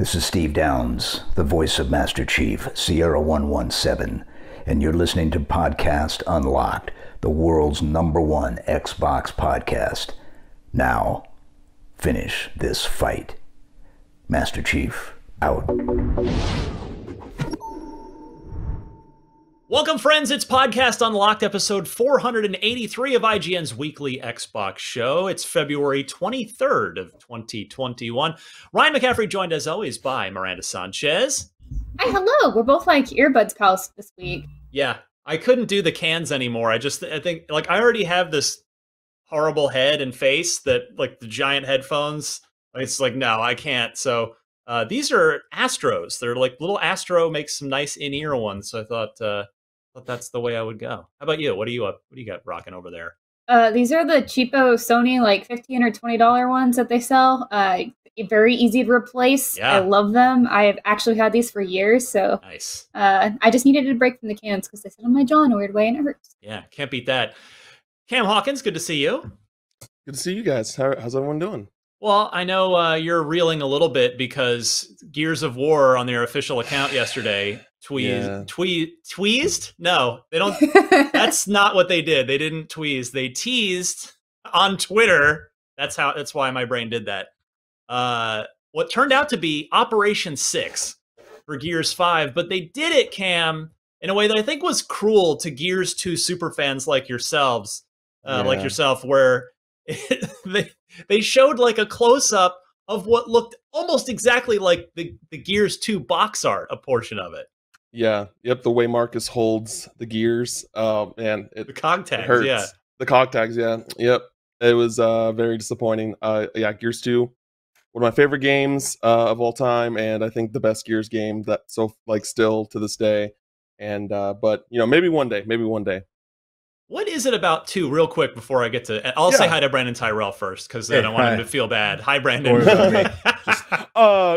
This is Steve Downs, the voice of Master Chief, Sierra 117, and you're listening to Podcast Unlocked, the world's #1 Xbox podcast. Now, finish this fight. Master Chief, out. Welcome, friends. It's Podcast Unlocked, episode 483 of IGN's weekly Xbox show. It's February 23rd of 2021. Ryan McCaffrey joined, as always, by Miranda Sanchez. Hi, hello. We're both like earbuds pals this week. Yeah, I couldn't do the cans anymore. I think, like, I already have this horrible head and face that, like, the giant headphones. It's like, no, I can't. So these are Astros. They're like little Astro makes some nice in-ear ones. So I thought that's the way I would go. How about you? What do you got rocking over there? These are the cheapo Sony, like $15 or $20 ones that they sell. Very easy to replace. Yeah. I love them. I've actually had these for years. So nice. I just needed a break from the cans because they sit on my jaw in a weird way and it hurts. Yeah, can't beat that. Cam Hawkins, good to see you. Good to see you guys. How's everyone doing? Well, I know you're reeling a little bit because Gears of War on their official account yesterday tweezed? No, they don't. That's not what they did. They didn't tweeze. They teased on Twitter. That's why my brain did that. What turned out to be Operation 6 for Gears 5, but they did it, Cam, in a way that I think was cruel to Gears 2 superfans like yourself, where they showed like a close-up of what looked almost exactly like the Gears 2 box art, a portion of it. Yeah, yep, the way Marcus holds the gears. Man, the cog tags, hurts. yeah. The cog tags, yeah. Yep. It was very disappointing. Yeah, Gears 2, one of my favorite games of all time, and I think the best Gears game that still to this day. And but maybe one day. What is it about 2, real quick, before I get to... I'll say hi to Brandon Tyrell first, because I don't want him to feel bad. Hi, Brandon.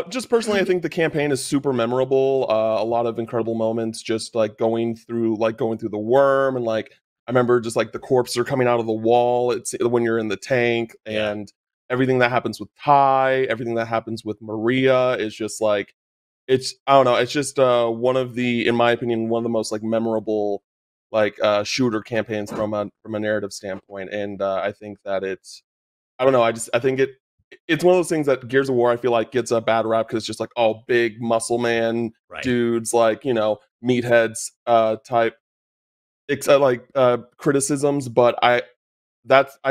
Just personally, I think the campaign is super memorable. A lot of incredible moments, just like going through the worm, and like I remember just like the corpses are coming out of the wall. It's when you're in the tank, and everything that happens with Ty, everything that happens with Maria is just like I don't know. It's just in my opinion, one of the most like memorable shooter campaigns from a narrative standpoint. And I think that I think it's one of those things that Gears of War I feel like gets a bad rap because it's just like all big muscle man dudes, like meatheads type criticisms, but I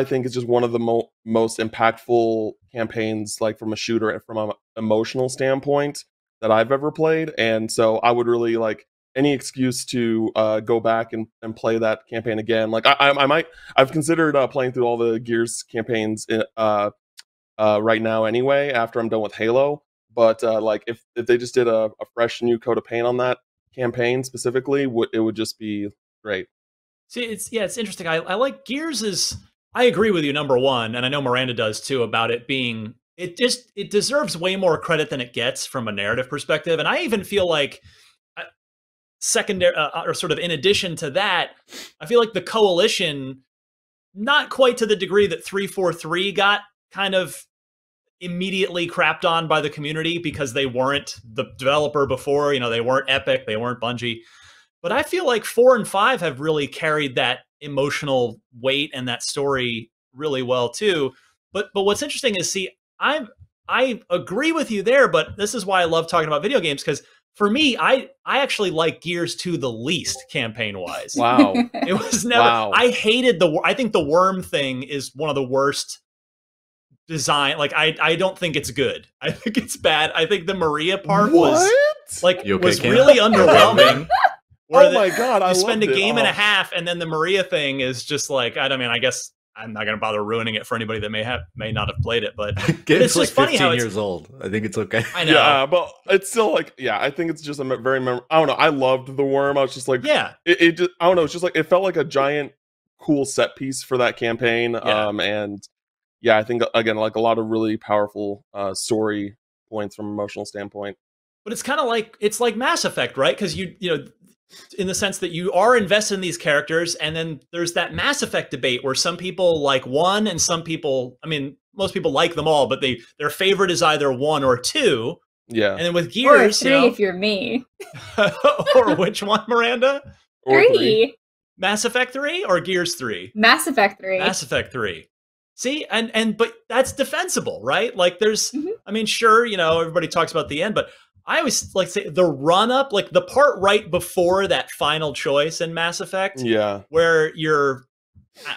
think it's just one of the most impactful campaigns, like from a shooter and from an emotional standpoint, that I've ever played. And so I would really like any excuse to go back and play that campaign again. Like I've considered playing through all the Gears campaigns right now anyway, after I'm done with Halo. But like if they just did a fresh new coat of paint on that campaign specifically, it would just be great. See, it's interesting. I like Gears I agree with you, number-1, and I know Miranda does too, about it being, it deserves way more credit than it gets from a narrative perspective. And I even feel like secondary, or sort of in addition to that, I feel like the Coalition, not quite to the degree that 343 got kind of immediately crapped on by the community because they weren't the developer before, they weren't Epic, they weren't Bungie. But I feel like 4 and 5 have really carried that emotional weight and that story really well too. But what's interesting is, see, I agree with you there, but this is why I love talking about video games, because for me, I actually like Gears 2 the least campaign-wise. Wow. It was never... Wow. I hated I think the worm thing is one of the worst design. Like, I don't think it's good. I think it's bad. I think the Maria part was really underwhelming. Oh my God, I spend a game and a half, and then the Maria thing is just like, I guess I'm not going to bother ruining it for anybody that may not have played it, but it's like 15 years old. I think it's okay. I know. Yeah, but it's still like, I think it's just a very I don't know. I loved the worm. I was just like, it just, I don't know. It's just like, it felt like a giant cool set piece for that campaign. And I think again, like a lot of really powerful story points from an emotional standpoint. But it's kind of like, it's like Mass Effect, right? Because in the sense that you are invested in these characters, and then there's that Mass Effect debate where some people like 1 and some people, most people like them all, but their favorite is either 1 or 2. Yeah. And then with Gears, or 3 if you're me. Or which one, Miranda? Or 3. Mass Effect 3 or Gears 3? Mass Effect 3. Mass Effect 3. See, but that's defensible, right? Like there's, I mean, sure, everybody talks about the end, but I always like say the run up, like the part right before that final choice in Mass Effect, where you're,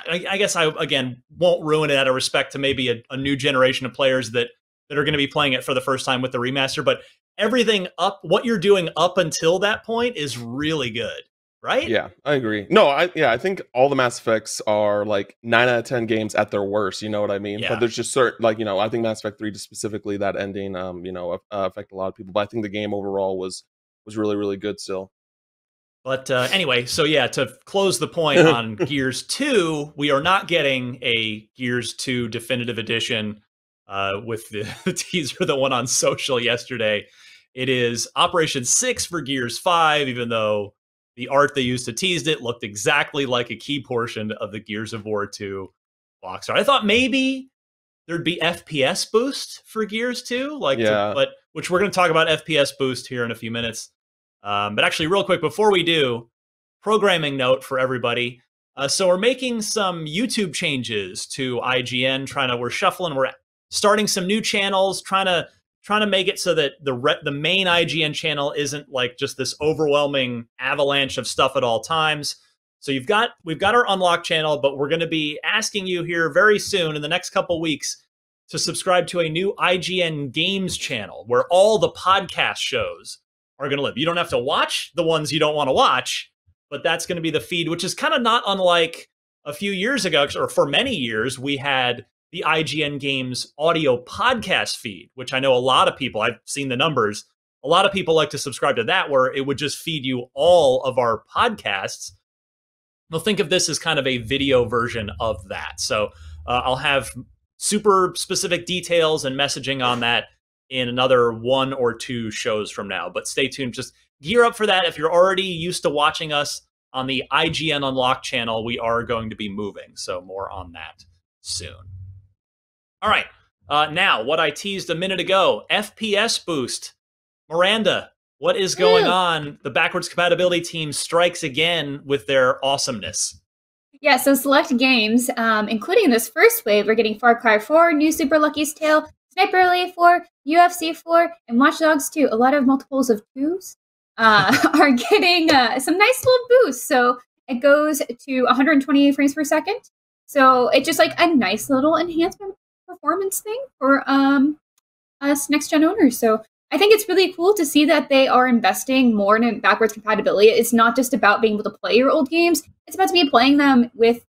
I guess I, again, won't ruin it out of respect to maybe a new generation of players that are going to be playing it for the first time with the remaster, but everything what you're doing up until that point is really good. Right? Yeah, I agree. No, I think all the Mass Effects are like 9 out of 10 games at their worst. You know what I mean? Yeah. But there's just certain, like, I think Mass Effect 3, just specifically that ending, affect a lot of people. But I think the game overall was really, really good still. But anyway, so yeah, to close the point on Gears 2, we are not getting a Gears 2 Definitive Edition with the teaser that went on social yesterday. It is Operation 6 for Gears 5, even though the art they used to tease it looked exactly like a key portion of the Gears of War 2 box art. I thought maybe there'd be FPS Boost for Gears 2, but which we're going to talk about FPS Boost here in a few minutes. But actually, real quick, before we do, programming note for everybody. So we're making some YouTube changes to IGN. We're shuffling. We're starting some new channels. Trying to make it so that the main IGN channel isn't like just this overwhelming avalanche of stuff at all times. So we've got our Unlocked channel, but we're going to be asking you here very soon in the next couple weeks to subscribe to a new IGN Games channel where all the podcast shows are going to live. You don't have to watch the ones you don't want to watch, but that's going to be the feed, which is kind of not unlike a few years ago, or for many years, we had the IGN Games audio podcast feed, which I know a lot of people, I've seen the numbers, a lot of people like to subscribe to that, where it would just feed you all of our podcasts. Well, think of this as kind of a video version of that. So I'll have super specific details and messaging on that in another 1 or 2 shows from now. But stay tuned. Just gear up for that. If you're already used to watching us on the IGN Unlocked channel, we are going to be moving. So more on that soon. All right. Now, what I teased a minute ago, FPS Boost. Miranda, what is going on? The backwards compatibility team strikes again with their awesomeness. Yeah, so select games, including this first wave, we're getting Far Cry 4, New Super Lucky's Tale, Sniper Elite 4, UFC 4, and Watch Dogs 2. A lot of multiples of 2s are getting some nice little boosts. So it goes to 128 frames per second. So it's just like a nice little enhancement performance thing for us next-gen owners. So I think it's really cool to see that they are investing more in backwards compatibility. It's not just about being able to play your old games. It's about to be playing them with,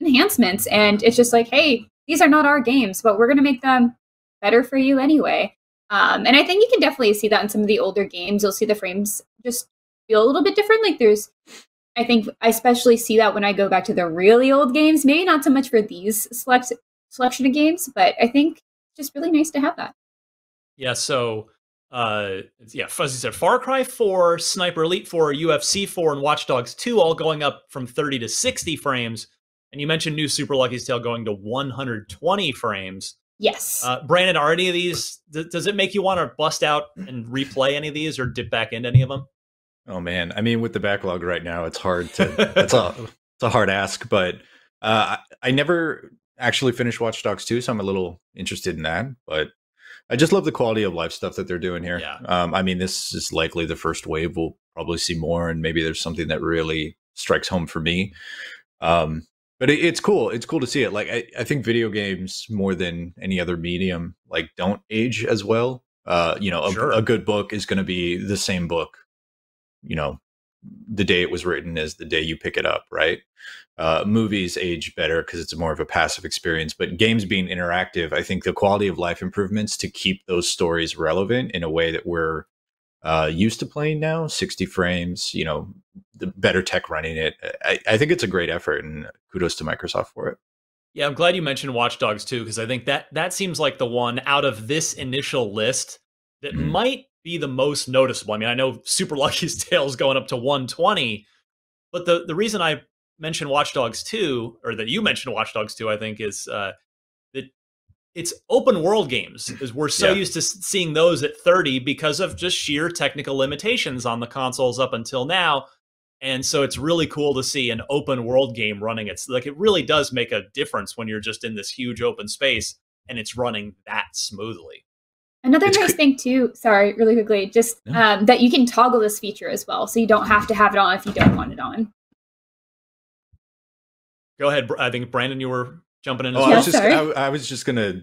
enhancements. And it's just like, hey, these are not our games, but we're going to make them better for you anyway. And I think you can definitely see that in some of the older games. You'll see the frames just feel a little bit different. I think I especially see that when I go back to the really old games. Maybe not so much for these selection of games, but I think it's just really nice to have that. Yeah, so Fuzzy said Far Cry 4, Sniper Elite 4, UFC 4, and Watch Dogs 2 all going up from 30 to 60 frames. And you mentioned New Super Lucky's Tale going to 120 frames. Yes. Brandon, are any of these, does it make you want to bust out and replay any of these or dip back into any of them? Oh man, I mean, with the backlog right now, it's hard to, it's a hard ask, but I never actually finished Watch Dogs 2, so I'm a little interested in that, but I just love the quality of life stuff that they're doing here. Yeah. I mean, this is likely the first wave. We'll probably see more, and maybe there's something that really strikes home for me. But it's cool. It's cool to see it. Like, I think video games, more than any other medium, like, don't age as well. Sure. A good book is going to be the same book, the day it was written as the day you pick it up, right? Movies age better because it's more of a passive experience, but games being interactive, I think the quality of life improvements to keep those stories relevant in a way that we're used to playing now, 60 frames, the better tech running it. I think it's a great effort, and kudos to Microsoft for it. Yeah, I'm glad you mentioned Watch Dogs 2, because I think that seems like the one out of this initial list that might be the most noticeable. I mean, I know Super Lucky's Tale is going up to 120, but the reason I mentioned Watch Dogs 2, or that you mentioned Watch Dogs 2, I think, is that it's open world games, because we're so used to seeing those at 30 because of just sheer technical limitations on the consoles up until now. And so it's really cool to see an open world game running. It's like, it really does make a difference when you're just in this huge open space and it's running that smoothly. Another nice thing too, sorry, really quickly, just that you can toggle this feature as well. So you don't have to have it on if you don't want it on. Go ahead. I think, Brandon, you were jumping in as well. I was just going to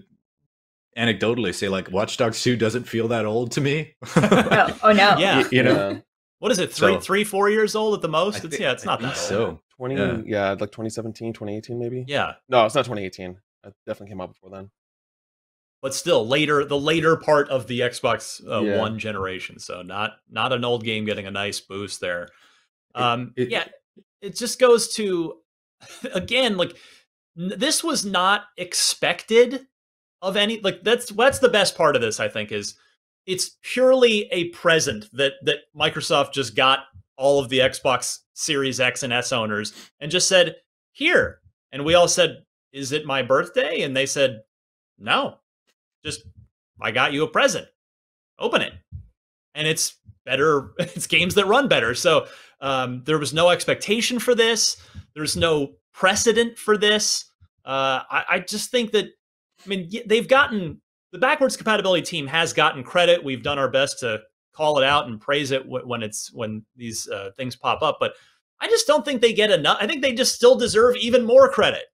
anecdotally say, like, Watch Dogs 2 doesn't feel that old to me. Oh no. Yeah. You know? What is it? 4 years old at the most? It's not that old. 2017, 2018 maybe. Yeah. No, it's not 2018. It definitely came out before then. But still, the later part of the Xbox One generation. So not an old game getting a nice boost there. It just goes to, again, like, this was not expected of any, like, that's the best part of this, I think, is it's purely a present that Microsoft just got all of the Xbox Series X and S owners and just said, here. And we all said, is it my birthday? And they said, no, just, I got you a present. Open it. And it's better. It's games that run better. So there was no expectation for this. There's no precedent for this. I just think that, I mean, the backwards compatibility team has gotten credit. We've done our best to call it out and praise it when these things pop up. But I just don't think they get enough. I think they just still deserve even more credit.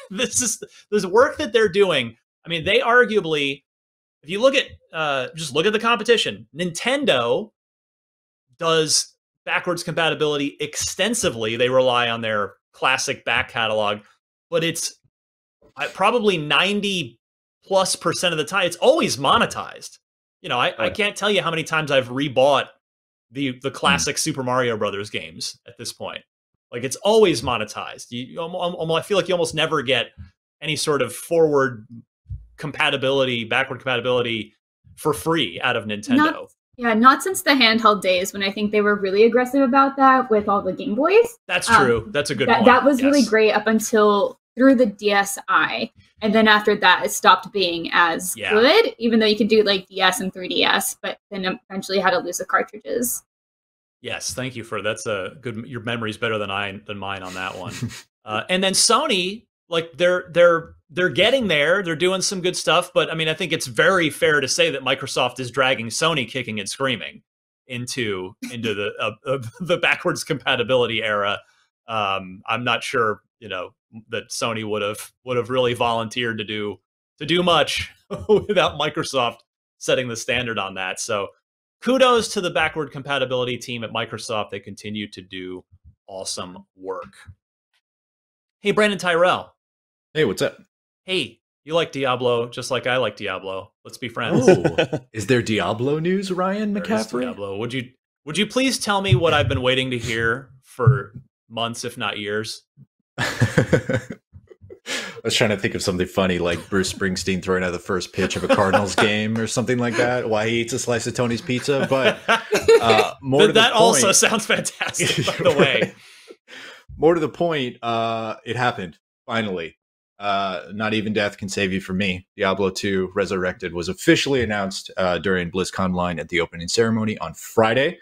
This work that they're doing. I mean, they arguably, if you look at just look at the competition, Nintendo does backwards compatibility extensively. They rely on their classic back catalog, but it's probably 90+% of the time, it's always monetized. You know, I can't tell you how many times I've rebought the classic Super Mario Brothers games at this point. Like, it's always monetized. I feel like you almost never get any sort of backward compatibility for free out of Nintendo. Not since the handheld days, when I think they were really aggressive about that with all the Game Boys. That's true. That's a good point. That was really great up until through the DSi. And then after that, it stopped being as good, even though you could do like DS and 3DS, but then eventually had to lose the cartridges. Yes, thank you for that's a good. Your memory's better than mine on that one. And then Sony, like, they're getting there. They're doing some good stuff, but I mean, I think it's very fair to say that Microsoft is dragging Sony kicking and screaming into the backwards compatibility era. I'm not sure, that Sony would have really volunteered to do much without Microsoft setting the standard on that. So kudos to the backward compatibility team at Microsoft. They continue to do awesome work. Hey, Brandon Tyrell. Hey, what's up? Hey, you like Diablo just like I like Diablo. Let's be friends. Oh, is there Diablo news, Ryan McCaffrey? Diablo. Would you please tell me what I've been waiting to hear for months, if not years? I was trying to think of something funny, like Bruce Springsteen throwing out the first pitch of a Cardinals game or something like that. Why he eats a slice of Tony's pizza, but that also sounds fantastic. By the way, more to the point, it happened finally. Not even death can save you from me. Diablo 2 Resurrected was officially announced during BlizzCon line at the opening ceremony on Friday.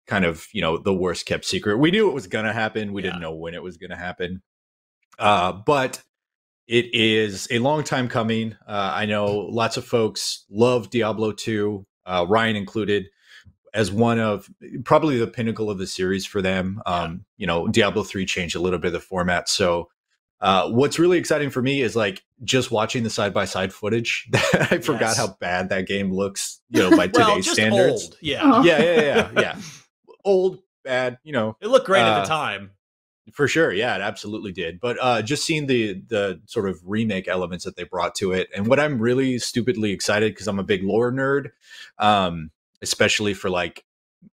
Kind of, the worst kept secret. We knew it was going to happen. We didn't know when it was going to happen. But it is a long time coming. I know lots of folks love Diablo 2, Ryan included, as one of probably the pinnacle of the series for them. Diablo 3 changed a little bit of the format. So what's really exciting for me is like just watching the side-by-side footage. I forgot how bad that game looks, by today's standards. Old. Yeah. Yeah. Old, bad, It looked great at the time. For sure. Yeah, it absolutely did. But just seeing the sort of remake elements that they brought to it. And what I'm really stupidly excited, because I'm a big lore nerd, especially for like,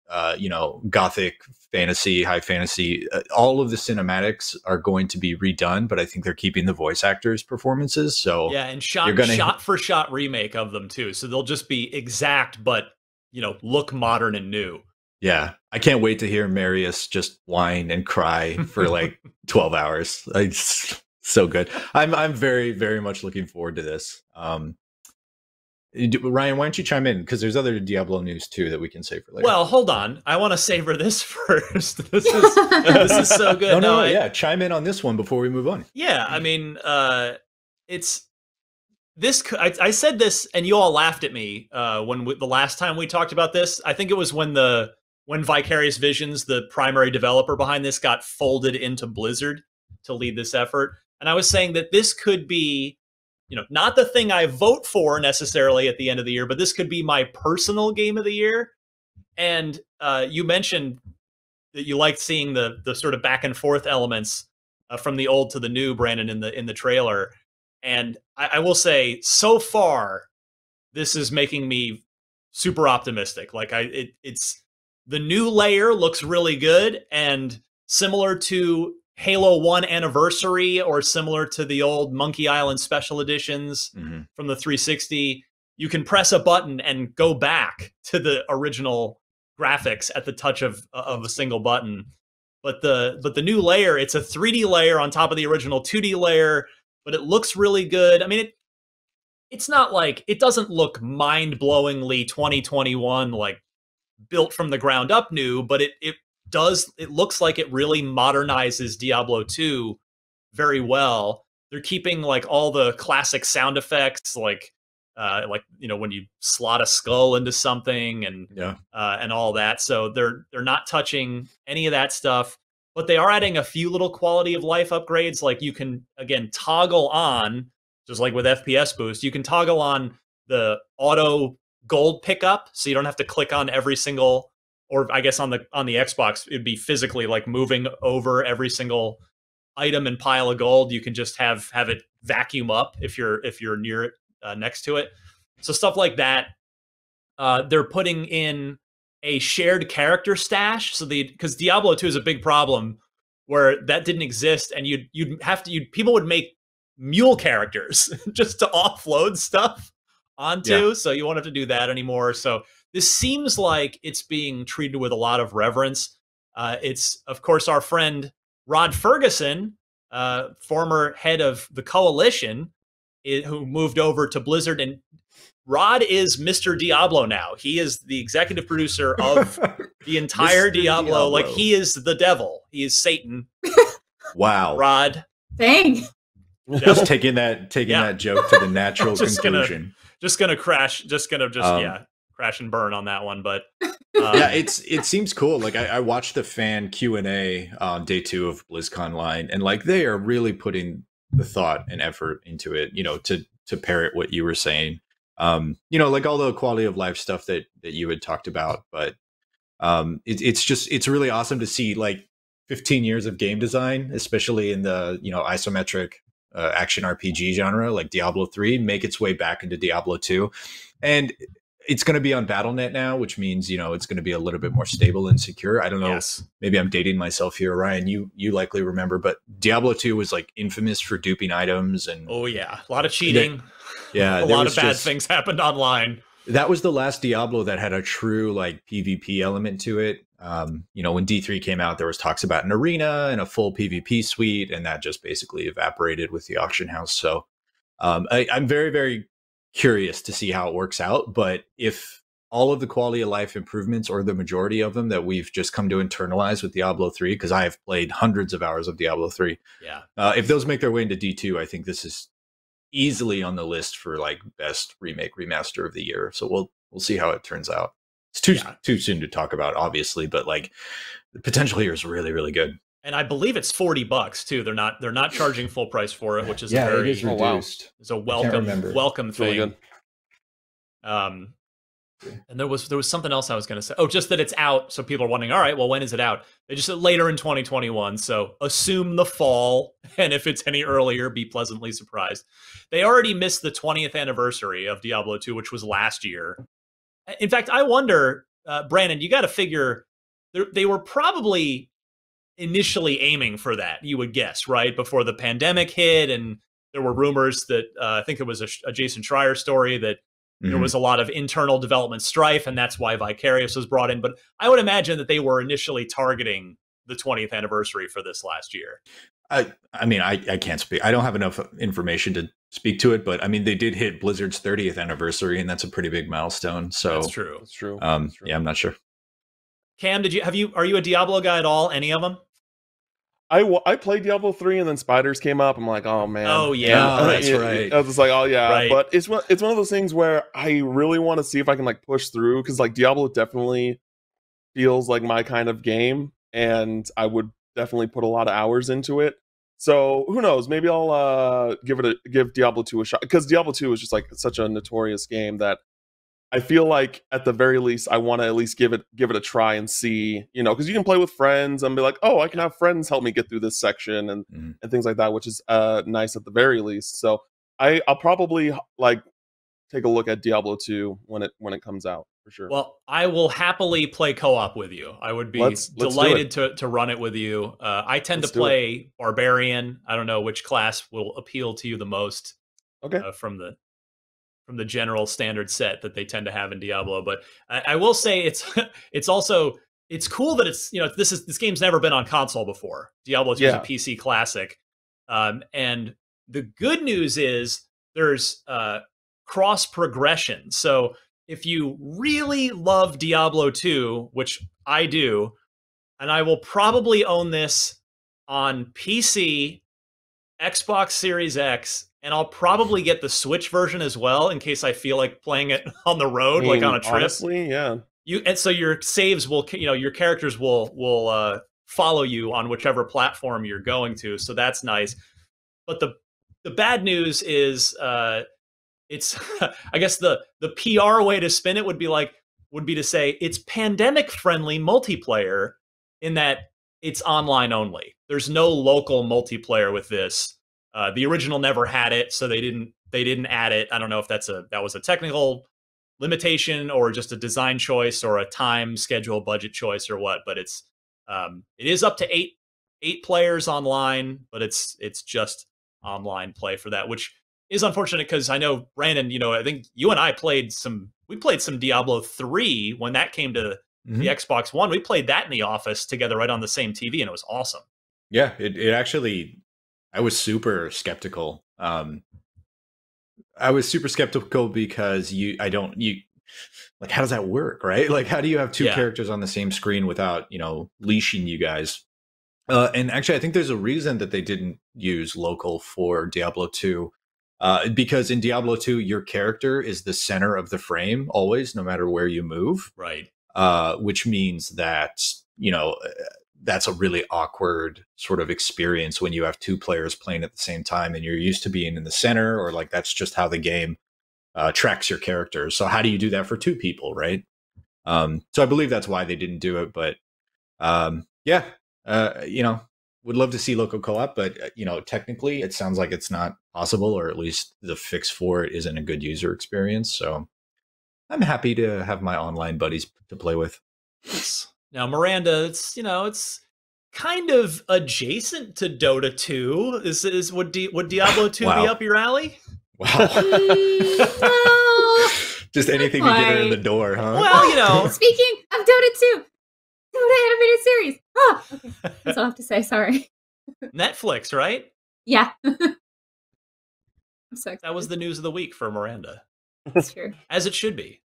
Gothic fantasy, high fantasy, all of the cinematics are going to be redone, but I think they're keeping the voice actors' performances. So yeah, and shot for shot remake of them too. So they'll just be exact, but look modern and new. Yeah, I can't wait to hear Marius just whine and cry for like 12 hours. So good. I'm very, very much looking forward to this. Ryan, why don't you chime in? Because there's other Diablo news too that we can save for later. Well, hold on. I want to savor this first. This is so good. No, yeah. Chime in on this one before we move on. Yeah, I mean, it's this. I said this, and you all laughed at me the last time we talked about this. I think it was when Vicarious Visions, the primary developer behind this, got folded into Blizzard to lead this effort, and I was saying that this could be, not the thing I vote for necessarily at the end of the year, but this could be my personal game of the year. And you mentioned that you liked seeing the sort of back and forth elements from the old to the new, Brandon, in the trailer. And I will say, so far, this is making me super optimistic. Like it's the new layer looks really good, and similar to Halo 1 Anniversary, or similar to the old Monkey Island Special Editions from the 360, you can press a button and go back to the original graphics at the touch of a single button. But the new layer, it's a 3D layer on top of the original 2D layer, but it looks really good. I mean, it's not like, it doesn't look mind-blowingly 2021, like built from the ground up new, but it looks like it really modernizes Diablo 2 very well. They're keeping like all the classic sound effects, like when you slot a skull into something and all that. So they're not touching any of that stuff, but they are adding a few little quality of life upgrades. Like you can again toggle on, just like with FPS Boost, you can toggle on the auto gold pickup, so you don't have to click on every single. Or I guess on the Xbox, it'd be physically like moving over every single item and pile of gold. You can just have it vacuum up if you're near it, next to it. So stuff like that. They're putting in a shared character stash. So because Diablo 2 is a big problem where that didn't exist, and people would make mule characters just to offload stuff onto. So you won't have to do that anymore. So this seems like it's being treated with a lot of reverence. It's, of course, our friend Rod Ferguson, former head of the Coalition, who moved over to Blizzard. And Rod is Mr. Diablo now. He is the executive producer of the entire Diablo. Like, he is the devil. He is Satan. Wow. Rod. Dang. Just taking that joke to the natural conclusion. Crash and burn on that one, but it seems cool. Like I watched the fan Q&A on day 2 of BlizzCon line, and like they are really putting the thought and effort into it, to parrot what you were saying, like all the quality of life stuff that you had talked about. But it's really awesome to see like 15 years of game design, especially in the isometric action RPG genre, like Diablo 3, make its way back into Diablo 2. And it's going to be on BattleNet now, which means, it's going to be a little bit more stable and secure. I don't know. Yes. Maybe I'm dating myself here, Ryan. You likely remember, but Diablo 2 was like infamous for duping items. And oh yeah, a lot of cheating. A lot of bad things happened online. That was the last Diablo that had a true like PvP element to it. When D3 came out, there was talks about an arena and a full PvP suite, and that just basically evaporated with the auction house. So I'm very, very curious to see how it works out. But if all of the quality of life improvements, or the majority of them, that we've just come to internalize with Diablo 3, because I have played hundreds of hours of Diablo 3. Yeah. If those make their way into D2, I think this is easily on the list for like best remake remaster of the year. So we'll see how it turns out. It's too soon to talk about, obviously, but like the potential here is really, really good. And I believe it's $40 too. They're not charging full price for it, which is it is reduced. It's a welcome thing. Really good. And there was something else I was going to say. Oh, just that it's out. So people are wondering, all right, well, when is it out? They just said later in 2021. So assume the fall. And if it's any earlier, be pleasantly surprised. They already missed the 20th anniversary of Diablo 2, which was last year. In fact, I wonder, Brandon, you got to figure they were probably initially aiming for that, you would guess, right? Before the pandemic hit, and there were rumors that I think it was a Jason Schreier story that there was a lot of internal development strife, and that's why Vicarious was brought in. But I would imagine that they were initially targeting the 20th anniversary for this last year. I mean, I can't speak. I don't have enough information to speak to it, but I mean, they did hit Blizzard's 30th anniversary, and that's a pretty big milestone. So That's true. That's true. Yeah, I'm not sure. Cam, are you a Diablo guy at all? Any of them? I played Diablo 3 and then Spiders came up. I'm like, oh man. Oh yeah, that's right. I was just like, oh yeah. Right. But it's one of those things where I really want to see if I can like push through, because like Diablo definitely feels like my kind of game, and I would definitely put a lot of hours into it. So who knows? Maybe I'll give Diablo 2 a shot, because Diablo 2 is just like such a notorious game that I feel like at the very least I want to at least give it a try and see, you know, because you can play with friends and be like, oh, I can have friends help me get through this section and things like that, which is nice at the very least. So I'll probably like take a look at Diablo 2 when it comes out for sure. Well, I will happily play co-op with you. I would be delighted to run it with you. I tend to play Barbarian. I don't know which class will appeal to you the most. Okay. From the general standard set that they tend to have in Diablo, but I will say it's also cool that it's, you know, this game's never been on console before. Diablo 2 is a PC classic, and the good news is there's cross progression. So if you really love Diablo 2, which I do, and I will probably own this on PC, Xbox Series X, and I'll probably get the Switch version as well in case I feel like playing it on the road, like on a trip. Honestly, yeah. And so your saves will, you know, your characters will follow you on whichever platform you're going to. So that's nice. But the bad news is it's I guess the PR way to spin it would be to say it's pandemic friendly multiplayer, in that it's online only. There's no local multiplayer with this. The original never had it, so they didn't add it. I don't know if that was a technical limitation or just a design choice or a time schedule budget choice or what. But it is up to eight players online, but it's just online play for that, which is unfortunate because I know, Brandon, you know, I think you and I played some Diablo 3 when that came to the Xbox One. We played that in the office together right on the same TV, and it was awesome. Yeah, it actually, I was super skeptical. I was super skeptical because like, how does that work, right? Like, how do you have two characters on the same screen without, you know, leashing you guys? And actually, I think there's a reason that they didn't use local for Diablo 2. Because in Diablo 2, your character is the center of the frame always, no matter where you move. Right. Which means that, you know, that's a really awkward sort of experience when you have two players playing at the same time and you're used to being in the center, or like that's just how the game tracks your characters. So how do you do that for two people, right? So I believe that's why they didn't do it. But you know, would love to see local co-op, but you know, technically it sounds like it's not possible, or at least the fix for it isn't a good user experience. So I'm happy to have my online buddies to play with. Now, Miranda, it's kind of adjacent to Dota 2. Would Diablo 2 be up your alley? Wow. Just anything to get her in the door, huh? Well, you know. Speaking of Dota 2, Dota animated series. Oh, okay. That's all I have to say. Sorry. Netflix, right? Yeah. I'm so excited. That was the news of the week for Miranda. That's true. As it should be.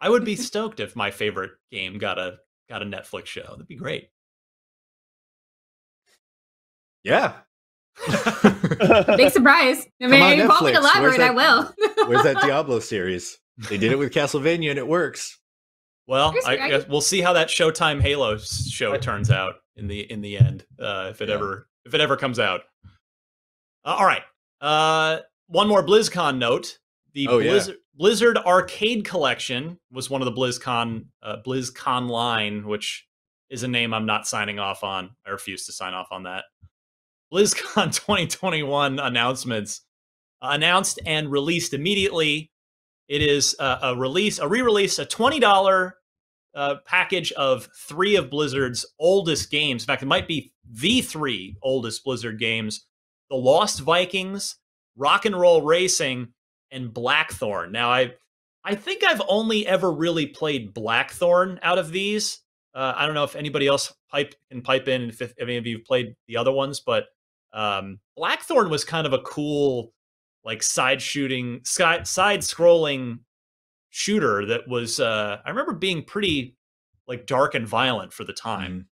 I would be stoked if my favorite game got a Netflix show. That'd be great. Yeah. Big surprise. I mean, you call me to elaborate, I will. Where's that Diablo series? They did it with Castlevania and it works. Well, I guess we'll see how that Showtime Halo show turns out in the end, if it ever comes out. All right. One more BlizzCon note. The Blizzard Arcade Collection was one of the BlizzCon line, which is a name I'm not signing off on. I refuse to sign off on that. BlizzCon 2021 announcements announced and released immediately. It is a re-release, a $20 package of 3 of Blizzard's oldest games. In fact, it might be the 3 oldest Blizzard games: The Lost Vikings, Rock and Roll Racing, and Blackthorn. Now, I think I've only ever really played Blackthorn out of these. I don't know if anybody else can pipe in if any of you have played the other ones, but Blackthorn was kind of a cool, like side scrolling shooter that was I remember being pretty like dark and violent for the time.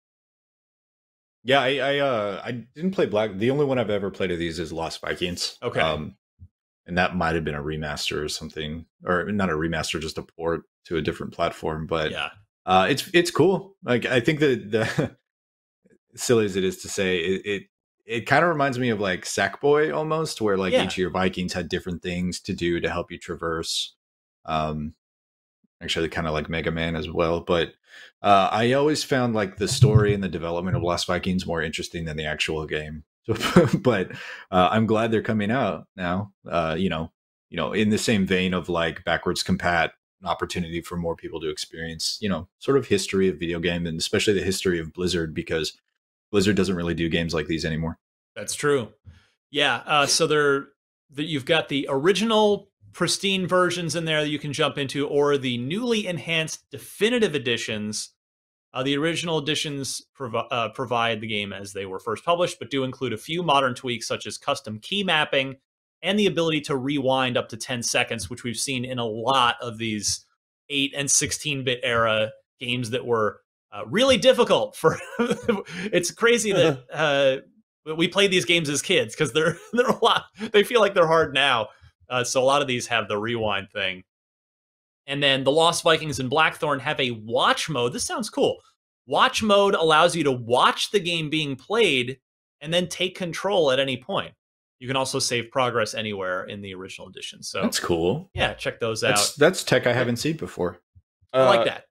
Yeah, I didn't play Black. The only one I've ever played of these is Lost Vikings. Okay. And that might have been a remaster or something, or not a remaster, just a port to a different platform. But yeah, it's cool. Like, I think that the silly as it is to say, it kind of reminds me of like Sackboy almost, where like each of your Vikings had different things to do to help you traverse. Actually, kind of like Mega Man as well. But I always found like the story and the development of Lost Vikings more interesting than the actual game. But I'm glad they're coming out now. You know, in the same vein of like backwards compat, an opportunity for more people to experience, you know, sort of history of video game, and especially the history of Blizzard, because Blizzard doesn't really do games like these anymore. That's true. Yeah. So you've got the original pristine versions in there that you can jump into, or the newly enhanced definitive editions. The original editions provide the game as they were first published, but do include a few modern tweaks such as custom key mapping and the ability to rewind up to 10 seconds, which we've seen in a lot of these 8 and 16-bit era games that were really difficult for. It's crazy that we played these games as kids because they're a lot. They feel like they're hard now. So a lot of these have the rewind thing. And then the Lost Vikings and Blackthorn have a watch mode. This sounds cool. Watch mode allows you to watch the game being played and then take control at any point. You can also save progress anywhere in the original edition. So that's cool. Yeah, check those out. That's tech I haven't seen before. I like that.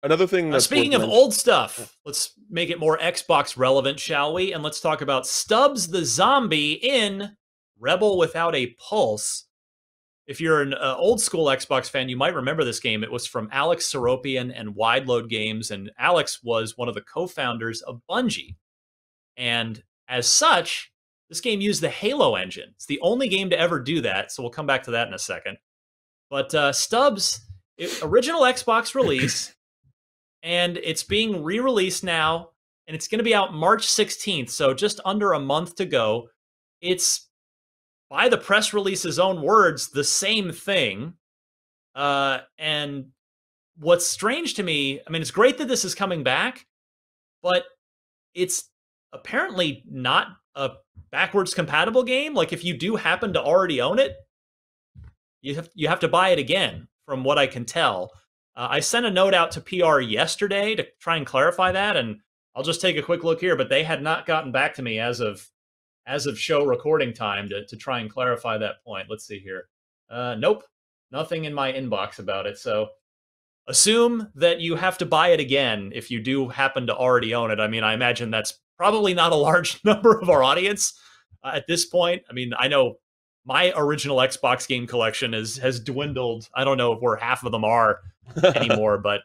Another thing that's speaking of old stuff, let's make it more Xbox relevant, shall we? And let's talk about Stubs the Zombie in Rebel Without a Pulse. If you're an old school Xbox fan, you might remember this game. It was from Alex Seropian and Wide Load Games, and Alex was one of the co-founders of Bungie. And as such, this game used the Halo engine. It's the only game to ever do that, so we'll come back to that in a second. But Stubs, original Xbox release, and it's being re-released now, and it's going to be out March 16th, so just under a month to go. It's, by the press release's own words, the same thing. And what's strange to me, I mean, it's great that this is coming back, but it's apparently not a backwards compatible game. Like, if you do happen to already own it, you have to buy it again, from what I can tell. I sent a note out to PR yesterday to try and clarify that, and I'll just take a quick look here, but they had not gotten back to me as of show recording time to try and clarify that point. Let's see here. Nope, nothing in my inbox about it. So assume that you have to buy it again if you do happen to already own it. I mean, I imagine that's probably not a large number of our audience at this point. I mean, I know my original Xbox game collection has dwindled. I don't know if where half of them are anymore, but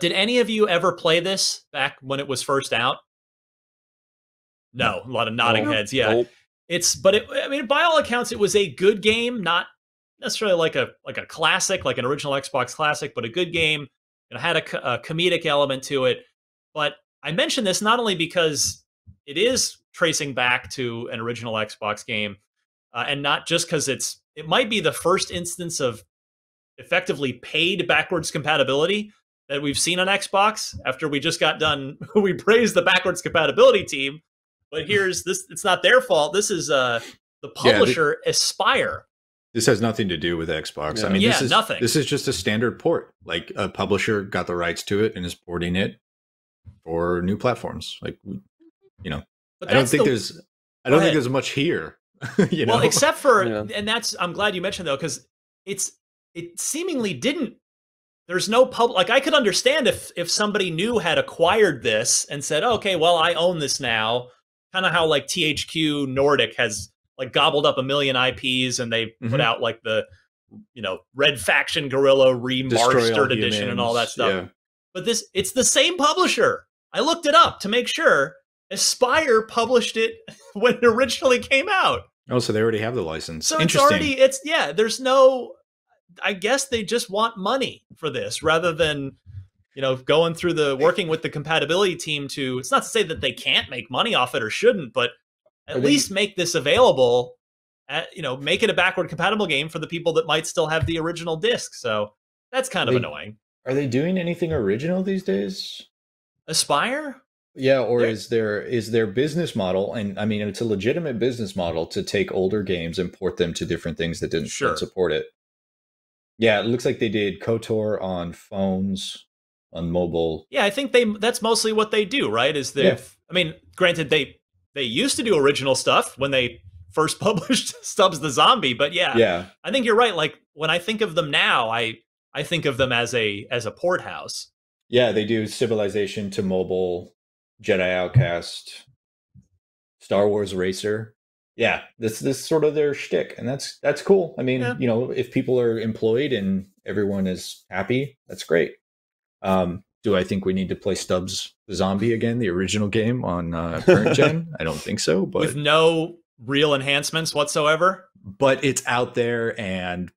did any of you ever play this back when it was first out? No, a lot of nodding heads. Yeah, Nope. I mean, by all accounts, it was a good game, not necessarily like a classic, like an original Xbox classic, but a good game. It had a comedic element to it. But I mention this not only because it is tracing back to an original Xbox game, and not just because it might be the first instance of effectively paid backwards compatibility that we've seen on Xbox. After we just got done, we praised the backwards compatibility team. But here's this, it's not their fault. This is the publisher, Aspire. This has nothing to do with Xbox. Yeah. I mean, nothing. This is just a standard port. Like, a publisher got the rights to it and is porting it for new platforms. Like, you know, But I don't think there's much here. You know? Well, except for, and I'm glad you mentioned though, because it seemingly didn't. There's no like, I could understand if somebody new had acquired this and said, okay, well, I own this now. Kind of how like THQ Nordic has like gobbled up a million IPs, and they put out like the, Red Faction Guerrilla remastered edition and all that stuff. Yeah. But it's the same publisher. I looked it up to make sure. Aspire published it when it originally came out. Oh, so they already have the license. So there's no, I guess they just want money for this rather than, going through working with the compatibility team it's not to say that they can't make money off it or shouldn't, but at least make this available. Make it a backward compatible game for the people that might still have the original disc. So that's kind of annoying. Are they doing anything original these days? Aspire? Yeah, or is their business model, and I mean it's a legitimate business model to take older games and port them to different things that didn't support it. Yeah, it looks like they did KOTOR on phones, on mobile. Yeah, I think that's mostly what they do, right? I mean, granted they used to do original stuff when they first published Stubs the Zombie, but yeah. I think you're right. Like when I think of them now, I think of them as a port house. Yeah, they do Civilization to mobile, Jedi Outcast, Star Wars Racer. Yeah, this sort of their shtick, and that's cool. I mean, if people are employed and everyone is happy, that's great. Do I think we need to play Stubs the Zombie again, the original game on current gen? I don't think so, but with no real enhancements whatsoever. But it's out there, and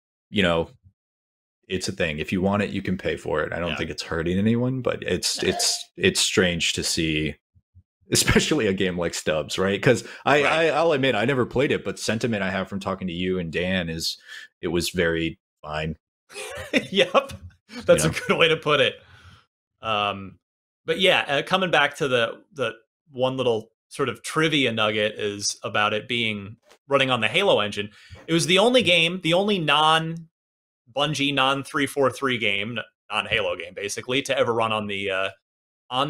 it's a thing. If you want it, you can pay for it. I don't think it's hurting anyone, but it's strange to see, especially a game like Stubs, right? Because I'll admit I never played it, but sentiment I have from talking to you and Dan is it was very fine. Yep, that's a good way to put it. But yeah, coming back to the one little sort of trivia nugget is about it being running on the Halo engine. It was the only game, the only non-Bungie, non-343 game, non-Halo game, basically, to ever run on the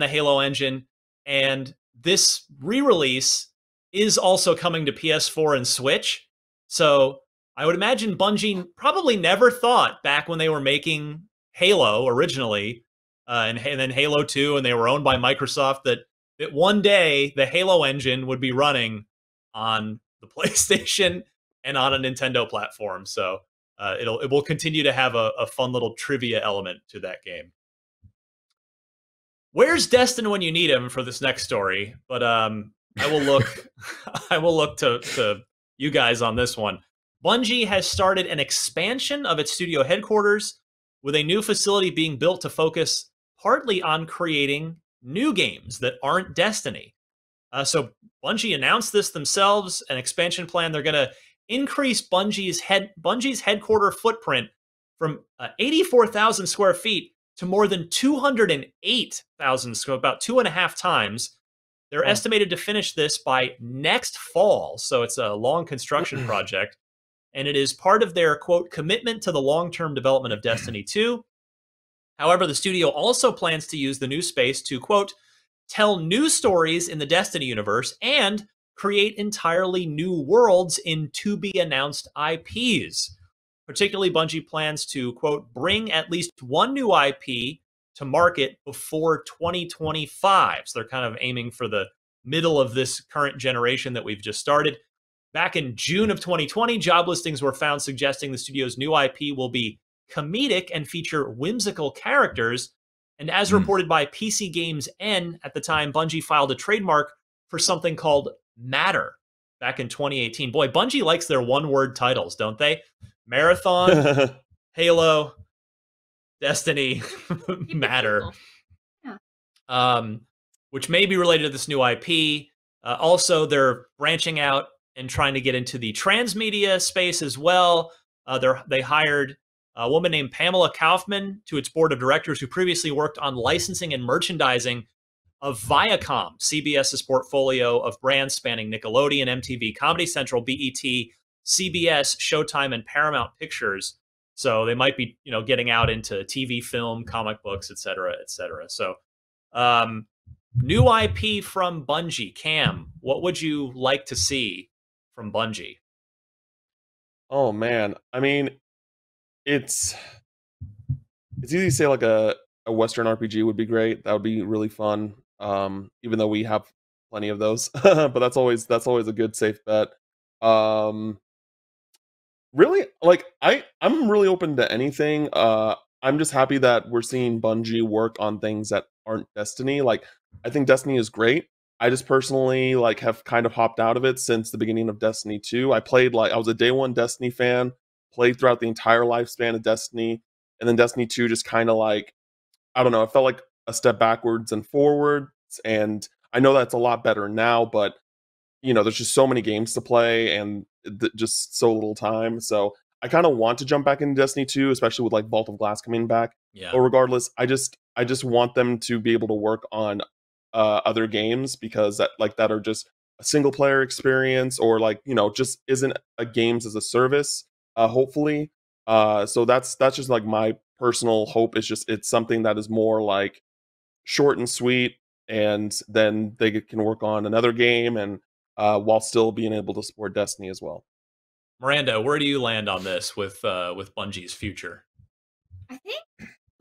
Halo engine. And this re-release is also coming to PS4 and Switch. So I would imagine Bungie probably never thought back when they were making Halo originally, and then Halo 2, and they were owned by Microsoft, that one day the Halo engine would be running on the PlayStation and on a Nintendo platform. So it will continue to have a fun little trivia element to that game. Where's Destin when you need him for this next story? But I will look I will look to you guys on this one. Bungie has started an expansion of its studio headquarters, with a new facility being built to focus partly on creating new games that aren't Destiny. So Bungie announced this themselves, an expansion plan. They're going to increase Bungie's headquarter footprint from 84,000 square feet to more than 208,000, so about 2.5 times. They're estimated to finish this by next fall, so it's a long construction project, and it is part of their, quote, commitment to the long-term development of Destiny 2. However, the studio also plans to use the new space to, quote, tell new stories in the Destiny universe and create entirely new worlds in to-be-announced IPs. Particularly, Bungie plans to, quote, bring at least one new IP to market before 2025. So they're kind of aiming for the middle of this current generation that we've just started. Back in June of 2020, job listings were found suggesting the studio's new IP will be comedic and feature whimsical characters. And as reported by PC Games N, at the time, Bungie filed a trademark for something called Matter back in 2018. Boy, Bungie likes their one-word titles, don't they? Marathon, Halo, Destiny, Matter. Yeah. Which may be related to this new IP. Also, they're branching out and trying to get into the transmedia space as well. They hired a woman named Pamela Kaufman to its board of directors, who previously worked on licensing and merchandising of Viacom, CBS's portfolio of brands spanning Nickelodeon, MTV, Comedy Central, BET, CBS, Showtime, and Paramount Pictures. So they might be, getting out into TV, film, comic books, et cetera, et cetera. So new IP from Bungie. Cam, what would you like to see from Bungie? Oh, man. I mean, it's easy to say like a Western RPG would be great. That would be really fun. Even though we have plenty of those, but that's always a good safe bet. Really, like I'm really open to anything. I'm just happy that we're seeing Bungie work on things that aren't Destiny. Like, I think Destiny is great. I just personally have kind of hopped out of it since the beginning of Destiny 2. I was a day one Destiny fan, played throughout the entire lifespan of Destiny, and then Destiny 2 just kind of I don't know, it felt like a step backwards and forwards. And I know that's a lot better now, but there's just so many games to play and just so little time. So I kind of want to jump back into Destiny 2, especially with like Vault of Glass coming back. Yeah. But regardless, I just want them to be able to work on other games, because that are just a single player experience, or like, just isn't a games as a service, hopefully. So that's just like my personal hope, is just it's something that is more like short and sweet, and then they can work on another game, and while still being able to support Destiny as well. Miranda, where do you land on this with Bungie's future? I think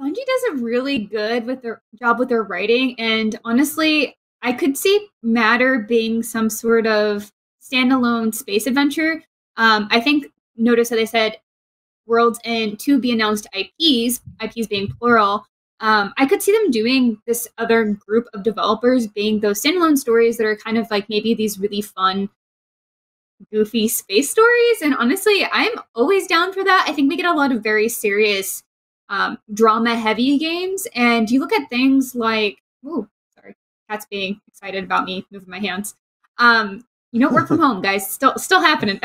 Bungie does a really good with their job with their writing, and honestly, I could see Matter being some sort of standalone space adventure. I think notice that they said Worlds and to be announced IPs being plural. I could see them doing this other group of developers being those standalone stories that are kind of like maybe these really fun, goofy space stories. And honestly, I'm always down for that. I think we get a lot of very serious, drama-heavy games. And you look at things like, ooh, sorry, cat's being excited about me moving my hands. Work from home, guys, still happening.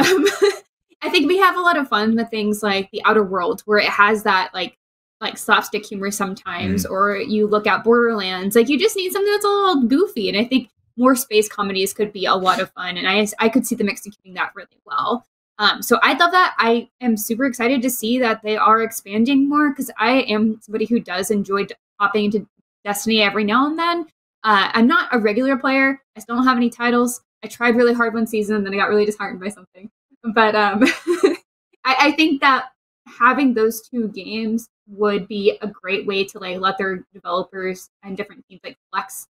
I think we have a lot of fun with things like The Outer Worlds, where it has that like slapstick humor sometimes, or you look at Borderlands, like you just need something that's a little goofy. And I think more space comedies could be a lot of fun, and I could see them executing that really well. So I love that. I am super excited to see that they are expanding more, because I am somebody who does enjoy hopping into Destiny every now and then. I'm not a regular player. I still don't have any titles. I tried really hard one season, and then I got really disheartened by something. But I think that having those two games would be a great way to like let their developers and different teams like flex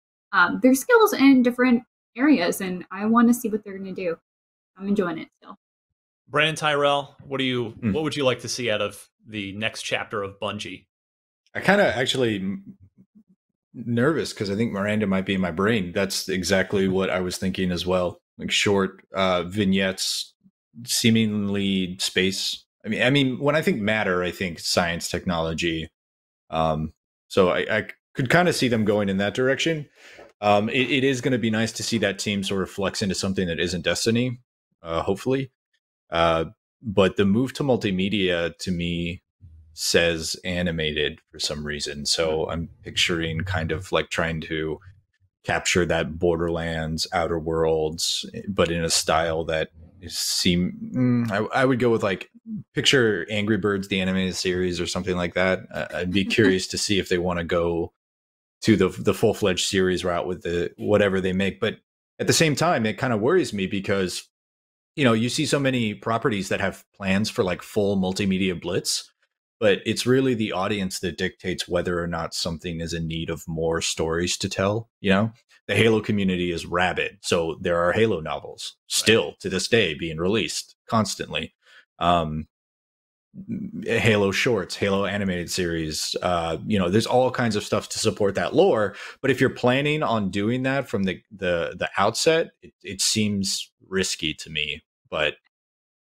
their skills in different areas, and I want to see what they're going to do. I'm enjoying it still. Brandon Tyrell, what would you like to see out of the next chapter of Bungie? I kind of actually nervous because I think Miranda might be in my brain. That's exactly what I was thinking as well. Like short vignettes, seemingly space. I mean, when I think matter, I think science, technology. So I could kind of see them going in that direction. It is going to be nice to see that team sort of flex into something that isn't Destiny, hopefully. But the move to multimedia to me says animated for some reason. So I'm picturing kind of like trying to capture that Borderlands, Outer Worlds, but in a style that I would go with like picture Angry Birds, the animated series or something like that. I'd be curious to see if they want to go to the full-fledged series route with the whatever they make. But at the same time, it kind of worries me because, you see so many properties that have plans for like full multimedia blitz, but it's really the audience that dictates whether or not something is in need of more stories to tell. The Halo community is rabid, so there are Halo novels still to this day being released constantly. Halo shorts, Halo animated series, there's all kinds of stuff to support that lore. But if you're planning on doing that from the outset, it seems risky to me. But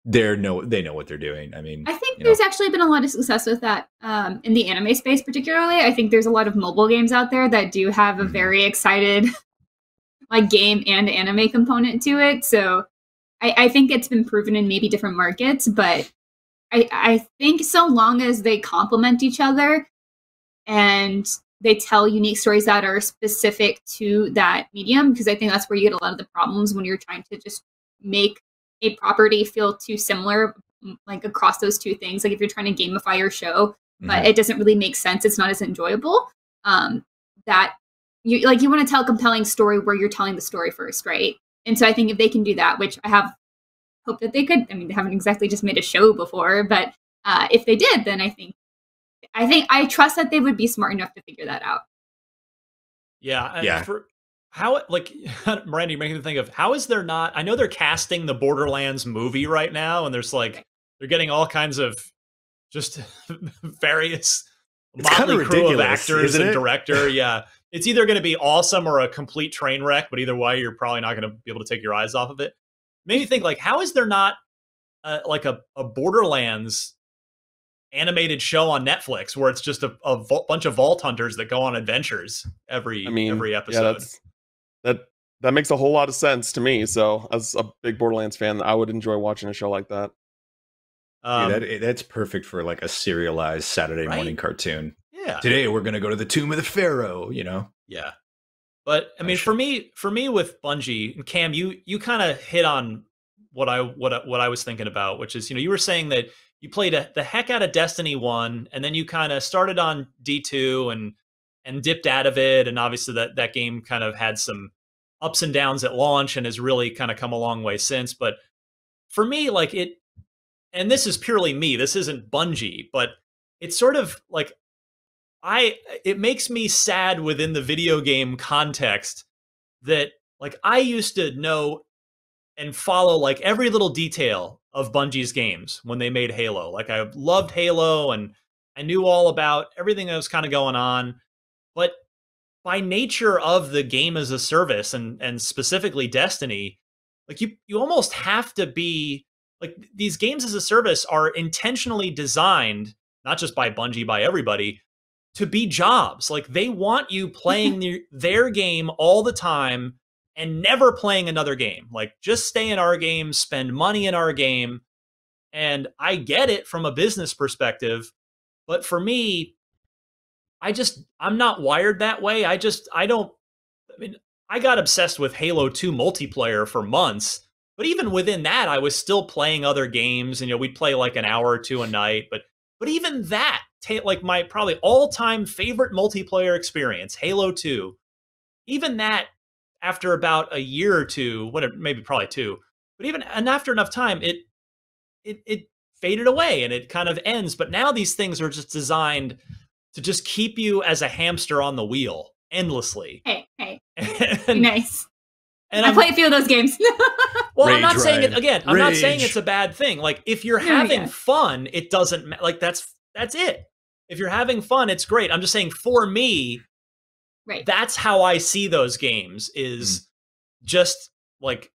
they know what they're doing. I mean, I think there's actually been a lot of success with that in the anime space, particularly. I think there's a lot of mobile games out there that do have a very excited like game and anime component to it. So I think it's been proven in maybe different markets, but I think so long as they complement each other and they tell unique stories that are specific to that medium, because I think that's where you get a lot of the problems when you're trying to just make a property feel too similar, like across those two things. Like if you're trying to gamify your show, but it doesn't really make sense, it's not as enjoyable. That you want to tell a compelling story where you're telling the story first, right? And so I think if they can do that, which I have hope that they could. I mean, they haven't exactly just made a show before, but if they did, then I trust that they would be smart enough to figure that out. Yeah. For how, like, Miranda, you're making me think of how is there not? I know they're casting the Borderlands movie right now, and there's like they're getting all kinds of just various motley crew of actors and director. Yeah, it's either going to be awesome or a complete train wreck. But either way, you're probably not going to be able to take your eyes off of it. Made me think, like, how is there not like a Borderlands animated show on Netflix where it's just a bunch of vault hunters that go on adventures every episode? Yeah, That makes a whole lot of sense to me. So, as a big Borderlands fan, I would enjoy watching a show like that. That's perfect for like a serialized Saturday morning cartoon. Yeah. Today we're gonna go to the Tomb of the Pharaoh. You know. Yeah. But I mean, for me with Bungie and Cam, you kind of hit on what I was thinking about, which is, you were saying that you played the heck out of Destiny 1, and then you kind of started on D2 and dipped out of it, and obviously that game kind of had some ups and downs at launch and has really kind of come a long way since. But for me, like and this is purely me, this isn't Bungie, but it's sort of like it makes me sad within the video game context that like I used to know and follow like every little detail of Bungie's games when they made Halo. Like I loved Halo and I knew all about everything that was kind of going on. But by nature of the game as a service and specifically Destiny, like you almost have to be like, these games as a service are intentionally designed, not just by Bungie, by everybody, to be jobs. Like they want you playing their game all the time and never playing another game. Like just stay in our game, spend money in our game. And I get it from a business perspective, but for me, I'm not wired that way. I got obsessed with Halo 2 multiplayer for months, but even within that, I was still playing other games, and we'd play like an hour or two a night. But even that, like my probably all-time favorite multiplayer experience, Halo 2, even that, after about a year or two, maybe probably two, but and after enough time, it faded away and it kind of ends. But now these things are just designed to just keep you as a hamster on the wheel endlessly. Hey, and, nice. And I play a few of those games. Well, I'm not saying it again. I'm not saying it's a bad thing. Like if you're having fun, it doesn't like that's it. If you're having fun, it's great. I'm just saying for me, right. That's how I see those games is just like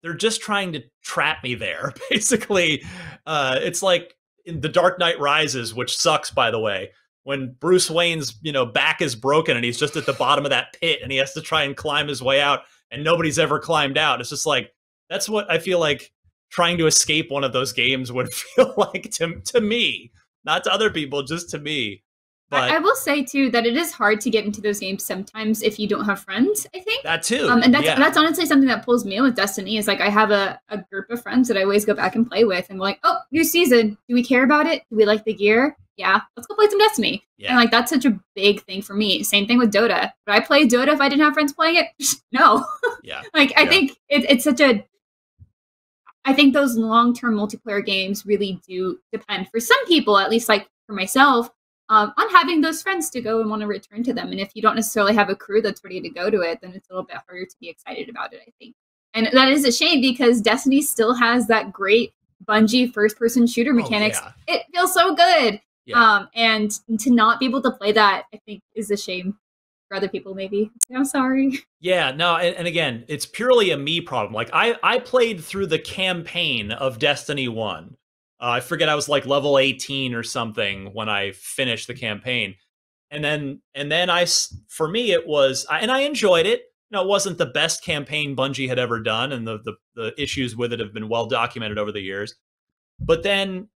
they're just trying to trap me there. Basically, it's like in The Dark Knight Rises, which sucks, by the way, when Bruce Wayne's back is broken and he's just at the bottom of that pit and he has to try and climb his way out and nobody's ever climbed out. It's just like that's what I feel like trying to escape one of those games would feel like to me, not to other people, just to me. But I will say too that it is hard to get into those games sometimes if you don't have friends. I think that too, and that's honestly something that pulls me in with Destiny. Is like I have a group of friends that I always go back and play with, and we're like, oh, new season. Do we care about it? Do we like the gear? Yeah, let's go play some Destiny. Yeah. And like that's such a big thing for me. Same thing with Dota. Would I play Dota if I didn't have friends playing it? No. Yeah. I think it's such a. I think those long-term multiplayer games really do depend for some people, at least like for myself. On having those friends to go and want to return to them. And if you don't necessarily have a crew that's ready to go to it, then it's a little bit harder to be excited about it, I think. And that is a shame because Destiny still has that great Bungie first-person shooter mechanics. Oh, yeah. It feels so good. Yeah. And to not be able to play that, I think, is a shame for other people, maybe. I'm sorry. Yeah, no, and again, it's purely a me problem. Like, I played through the campaign of Destiny 1. I forget, I was like level 18 or something when I finished the campaign. And then for me, it was, and I enjoyed it. It wasn't the best campaign Bungie had ever done, and the issues with it have been well documented over the years. But then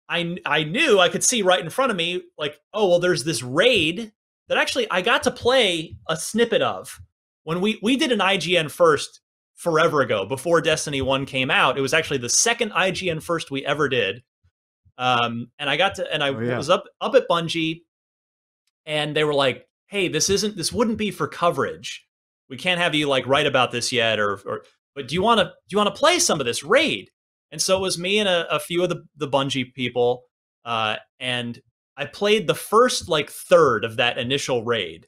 I knew, I could see right in front of me, like, oh, well, there's this raid that actually I got to play a snippet of. When we did an IGN first forever ago, before Destiny 1 came out. It was actually the second IGN first we ever did. And I was up at Bungie, and they were like, hey, this wouldn't be for coverage. We can't have you like write about this yet, but do you want to play some of this raid? And so it was me and a few of the Bungie people, and I played the first like third of that initial raid,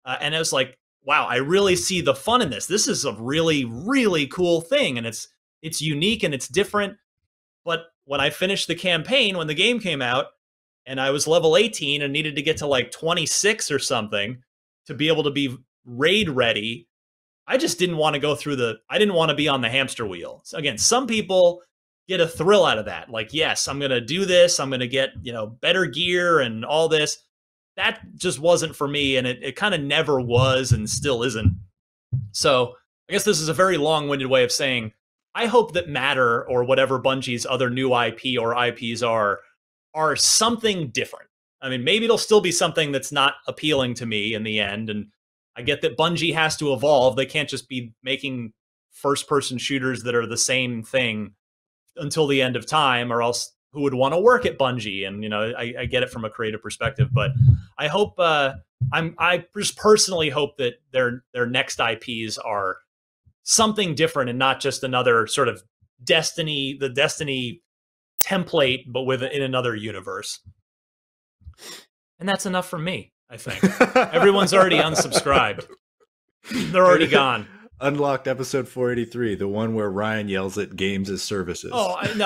and it was like, wow, I really see the fun in this. This is a really, really cool thing, and it's unique and it's different. But when I finished the campaign, when the game came out, and I was level 18 and needed to get to like 26 or something to be able to be raid ready, I just didn't want to go through I didn't want to be on the hamster wheel. So again, some people get a thrill out of that. Like, yes, I'm going to do this. I'm going to get, better gear and all this. That just wasn't for me, and it kind of never was and still isn't. So I guess this is a very long-winded way of saying I hope that Matter or whatever Bungie's other new IP or IPs are something different. I mean, maybe it'll still be something that's not appealing to me in the end. And I get that Bungie has to evolve. They can't just be making first-person shooters that are the same thing until the end of time, or else who would want to work at Bungie? And, you know, I get it from a creative perspective, but I hope, I just personally hope that their next IPs are something different and not just another sort of the Destiny template, but in another universe. And that's enough for me, I think. Everyone's already unsubscribed. They're already gone. Unlocked episode 483, the one where Ryan yells at games as services. Oh, I'm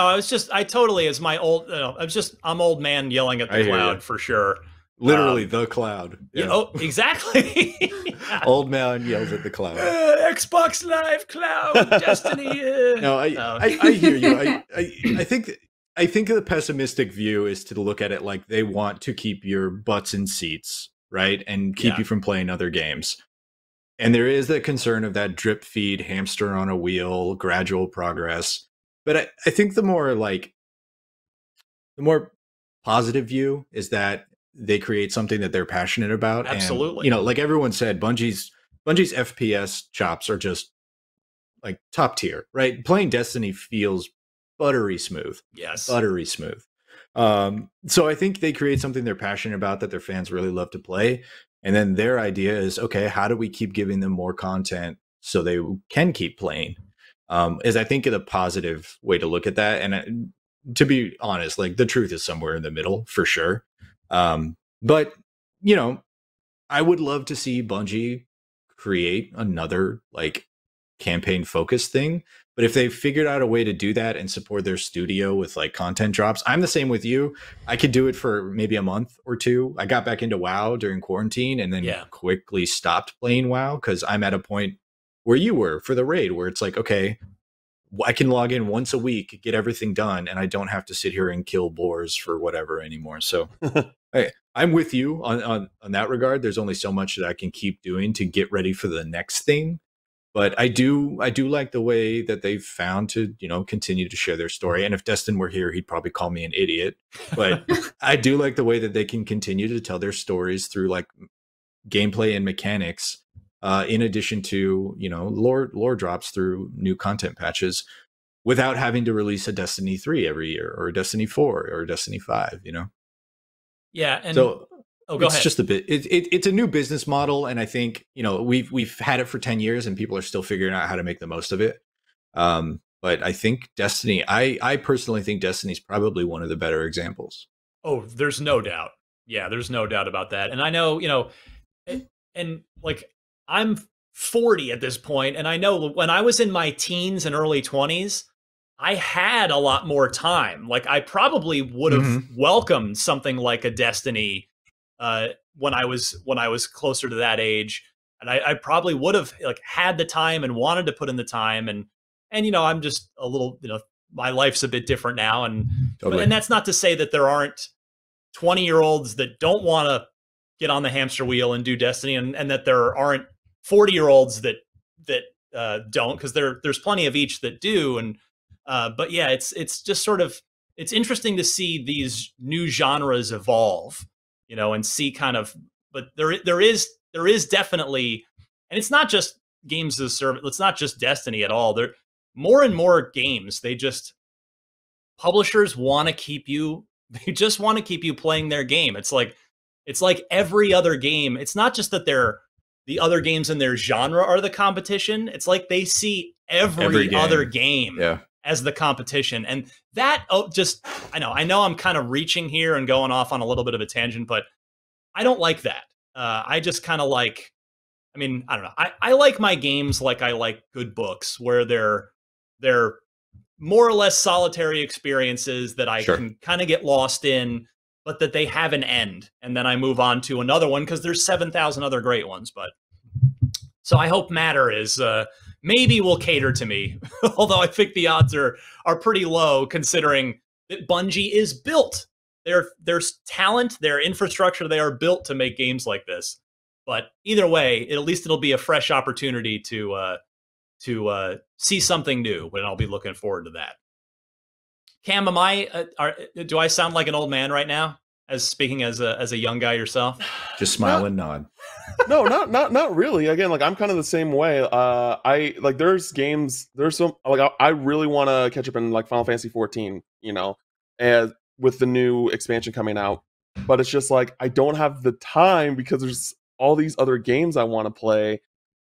old man yelling at the cloud for sure. Literally the cloud. Yeah. Oh, exactly. Old man yells at the cloud. Xbox Live cloud, Destiny. No, I hear you. I think the pessimistic view is to look at it like they want to keep your butts in seats, right? And keep you from playing other games. And there is the concern of that drip feed, hamster on a wheel, gradual progress. But I think the more positive view is that they create something that they're passionate about. Absolutely. And, you know, like everyone said, Bungie's FPS chops are just like top tier, right? Playing Destiny feels buttery smooth. Yes. Buttery smooth. So I think they create something they're passionate about that their fans really love to play. And then their idea is, okay, how do we keep giving them more content so they can keep playing? Is I think the positive way to look at that. And to be honest, like the truth is somewhere in the middle for sure. But, you know, I would love to see Bungie create another like campaign focused thing. But if they figured out a way to do that and support their studio with like content drops, I'm the same with you. I could do it for maybe a month or two. I got back into WoW during quarantine and then quickly stopped playing WoW because I'm at a point where you were for the raid, where it's like, okay, I can log in once a week, get everything done, and I don't have to sit here and kill boars for whatever anymore. So I'm with you on that regard. There's only so much that I can keep doing to get ready for the next thing. But I do like the way that they've found to, you know, continue to share their story. And if Destin were here, he'd probably call me an idiot. But I do like the way that they can continue to tell their stories through like gameplay and mechanics, in addition to, you know, lore drops through new content patches, without having to release a Destiny 3 every year or a Destiny 4 or a Destiny 5, you know? Yeah. And so go ahead. Just a bit. It's a new business model, and I think, you know, we've had it for 10 years, and people are still figuring out how to make the most of it. But I think Destiny, I personally think Destiny's probably one of the better examples. Oh, there's no doubt. Yeah, there's no doubt about that. And I know, you know, and like I'm 40 at this point, and I know when I was in my teens and early 20s, I had a lot more time. Like I probably would have welcomed something like a Destiny when I was closer to that age, and I probably would have like had the time and wanted to put in the time, and you know, I'm just a little, you know, my life's a bit different now, and and that's not to say that there aren't 20-year-olds that don't want to get on the hamster wheel and do Destiny, and that there aren't 40-year-olds that don't, because there's plenty of each that do, and but yeah, it's just sort of, it's interesting to see these new genres evolve, you know, and see kind of, but there is definitely, and it's not just games as a service, it's not just Destiny at all. There more and more games, publishers want to keep you, they just want to keep you playing their game. It's like every other game. It's not just that the other games in their genre are the competition. It's like they see every other game as the competition. And that I know I'm kind of reaching here and going off on a little bit of a tangent, but I don't like that. I just kind of like, I mean, I don't know. I like my games like I like good books, where they're more or less solitary experiences that I can kind of get lost in, but that they have an end. And then I move on to another one because there's 7,000 other great ones. But so I hope Matter is maybe will cater to me, although I think the odds are pretty low considering that Bungie is built. There's talent, their infrastructure, they are built to make games like this. But either way, at least it'll be a fresh opportunity to to see something new, and I'll be looking forward to that. Cam, am I? Do I sound like an old man right now? As speaking as a young guy yourself? Just smile and nod. No, not really. Again, like I'm kind of the same way. I like there's some like I really want to catch up in like Final Fantasy 14, you know, and with the new expansion coming out. But it's just like I don't have the time because there's all these other games I want to play,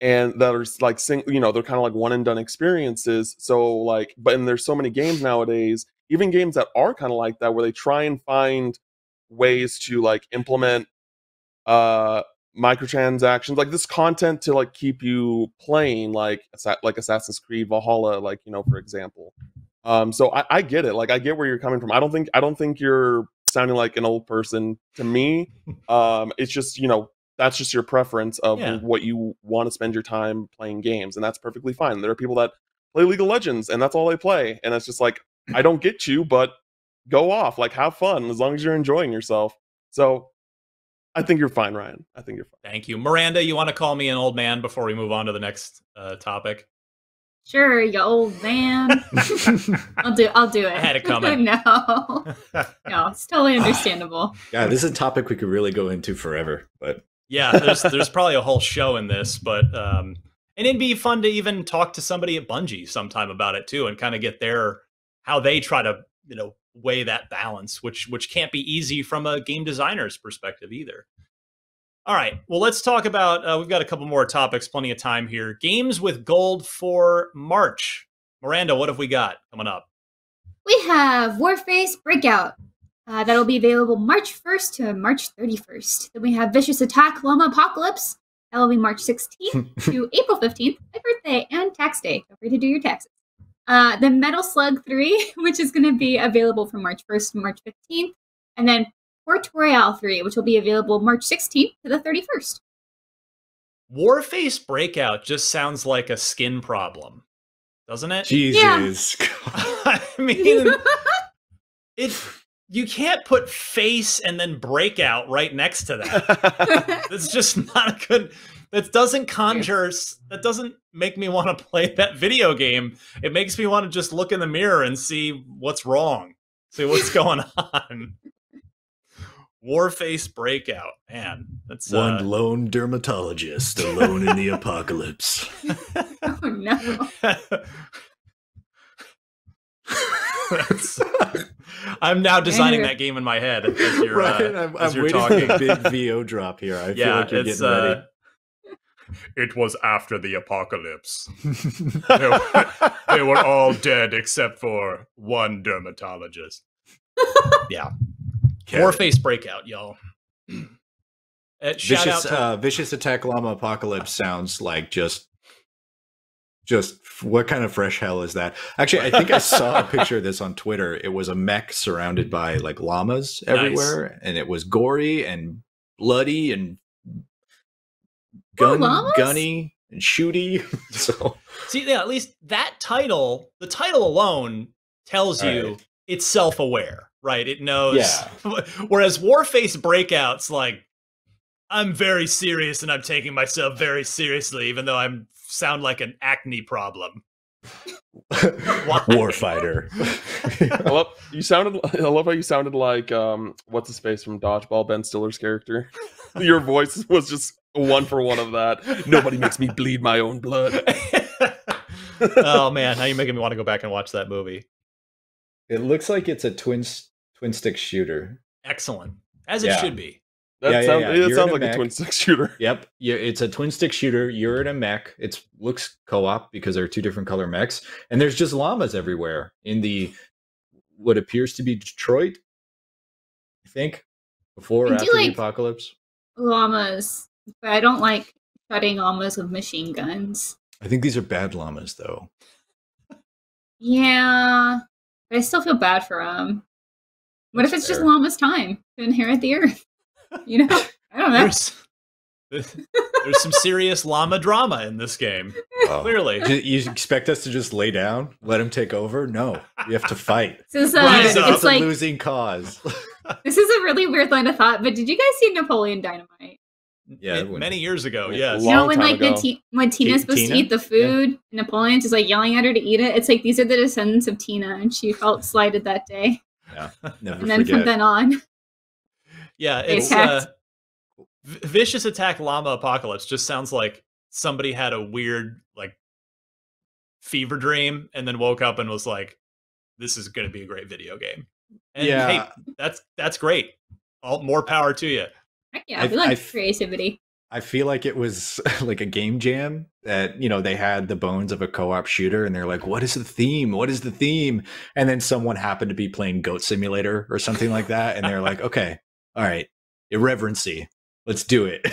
and that are like you know, they're kind of like one and done experiences. So like, and there's so many games nowadays, even games that are kind of like that, where they try and find ways to like implement microtransactions, like this content to like keep you playing, like Assassin's Creed Valhalla, like, you know, for example. So I get it. Like I get where you're coming from. I don't think you're sounding like an old person to me. It's just, you know, that's just your preference of what you want to spend your time playing games, and that's perfectly fine. There are people that play League of Legends and that's all they play, and it's just like, I don't get you, but go off, like have fun as long as you're enjoying yourself. So I think you're fine, Ryan. I think you're fine. Thank you. Miranda, you want to call me an old man before we move on to the next topic? Sure, you old man. I'll do it. I had it coming. No, it's totally understandable. Yeah, this is a topic we could really go into forever, but yeah, there's probably a whole show in this, but and it'd be fun to even talk to somebody at Bungie sometime about it too, and kind of get how they try to, you know, weigh that balance, which can't be easy from a game designer's perspective either. All right, well, let's talk about, we've got a couple more topics, plenty of time here. Games with gold for March. Miranda, what have we got coming up? We have Warface Breakout. That'll be available March 1st to March 31st. Then we have Vicious Attack Llama Apocalypse. That'll be March 16th to April 15th, my birthday and tax day. Feel free to do your taxes. The Metal Slug 3, which is going to be available from March 1st to March 15th. And then Port Royale 3, which will be available March 16th to the 31st. Warface Breakout just sounds like a skin problem, doesn't it? Jesus. Yeah. I mean, you can't put face and then breakout right next to that. It's just not a good. That doesn't make me want to play that video game. It makes me want to just look in the mirror and see what's wrong, see what's going on. Warface Breakout, man. That's one lone dermatologist alone in the apocalypse. Oh no. I'm now designing that game in my head as you're, right, I'm waiting talking. For a big VO drop here. I feel like you're getting ready. It was after the apocalypse. They were all dead except for one dermatologist. Yeah. Warface Breakout, y'all. Vicious Attack Llama Apocalypse sounds like just what kind of fresh hell is that? Actually, I think I saw a picture of this on Twitter. It was a mech surrounded by like llamas everywhere, and it was gory and bloody and gunny and shooty. So see, yeah, at least the title alone tells you it's self-aware, right? It knows. Yeah. Whereas Warface Breakout's like, I'm very serious and I'm taking myself very seriously, even though I sound like an acne problem. Warfighter. I love how you sounded like what's his face from Dodgeball, Ben Stiller's character. Your voice was just one for one of that. Nobody makes me bleed my own blood. Oh man, now you're making me want to go back and watch that movie. It looks like it's a twin stick shooter. Excellent, as it should be. It sounds like a twin stick shooter. Yep. Yeah, it's a twin stick shooter. You're in a mech. It looks co-op because there are two different color mechs, and there's just llamas everywhere in the what appears to be Detroit. I think before or after the apocalypse. Llamas, but I don't like fighting llamas with machine guns. I think these are bad llamas, though. Yeah, but I still feel bad for them. What if it's just llama's time to inherit the earth? You know, I don't know. There's some serious llama drama in this game. Oh. Clearly, you expect us to just lay down, let him take over? No, we have to fight. It's like a losing cause. This is a really weird line of thought, but did you guys see Napoleon Dynamite? Yeah, many years ago. Yeah, Yes. You know, when time like ago. when Tina's supposed Tina? to eat the food, and Napoleon's just like yelling at her to eat it. It's like these are the descendants of Tina, and she felt slighted that day. Yeah, never And then from forget. then on, Yeah, they it's attacked. Vicious Attack Llama Apocalypse just sounds like somebody had a weird like fever dream and then woke up and was like, this is going to be a great video game. And hey, that's great. All more power to you. Heck yeah, we like creativity. I feel like it was like a game jam that, they had the bones of a co-op shooter and they're like, what is the theme? What is the theme? And then someone happened to be playing Goat Simulator or something like that. And they're like, okay, all right, irreverency. Let's do it.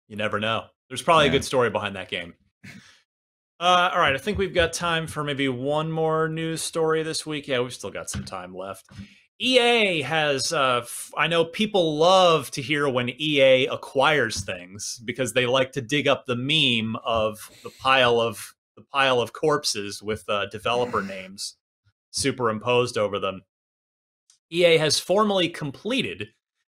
You never know. There's probably a good story behind that game. All right, I think we've got time for maybe one more news story this week. Yeah, we've still got some time left. EA has, I know people love to hear when EA acquires things because they like to dig up the meme of the pile of corpses with developer names superimposed over them. EA has formally completed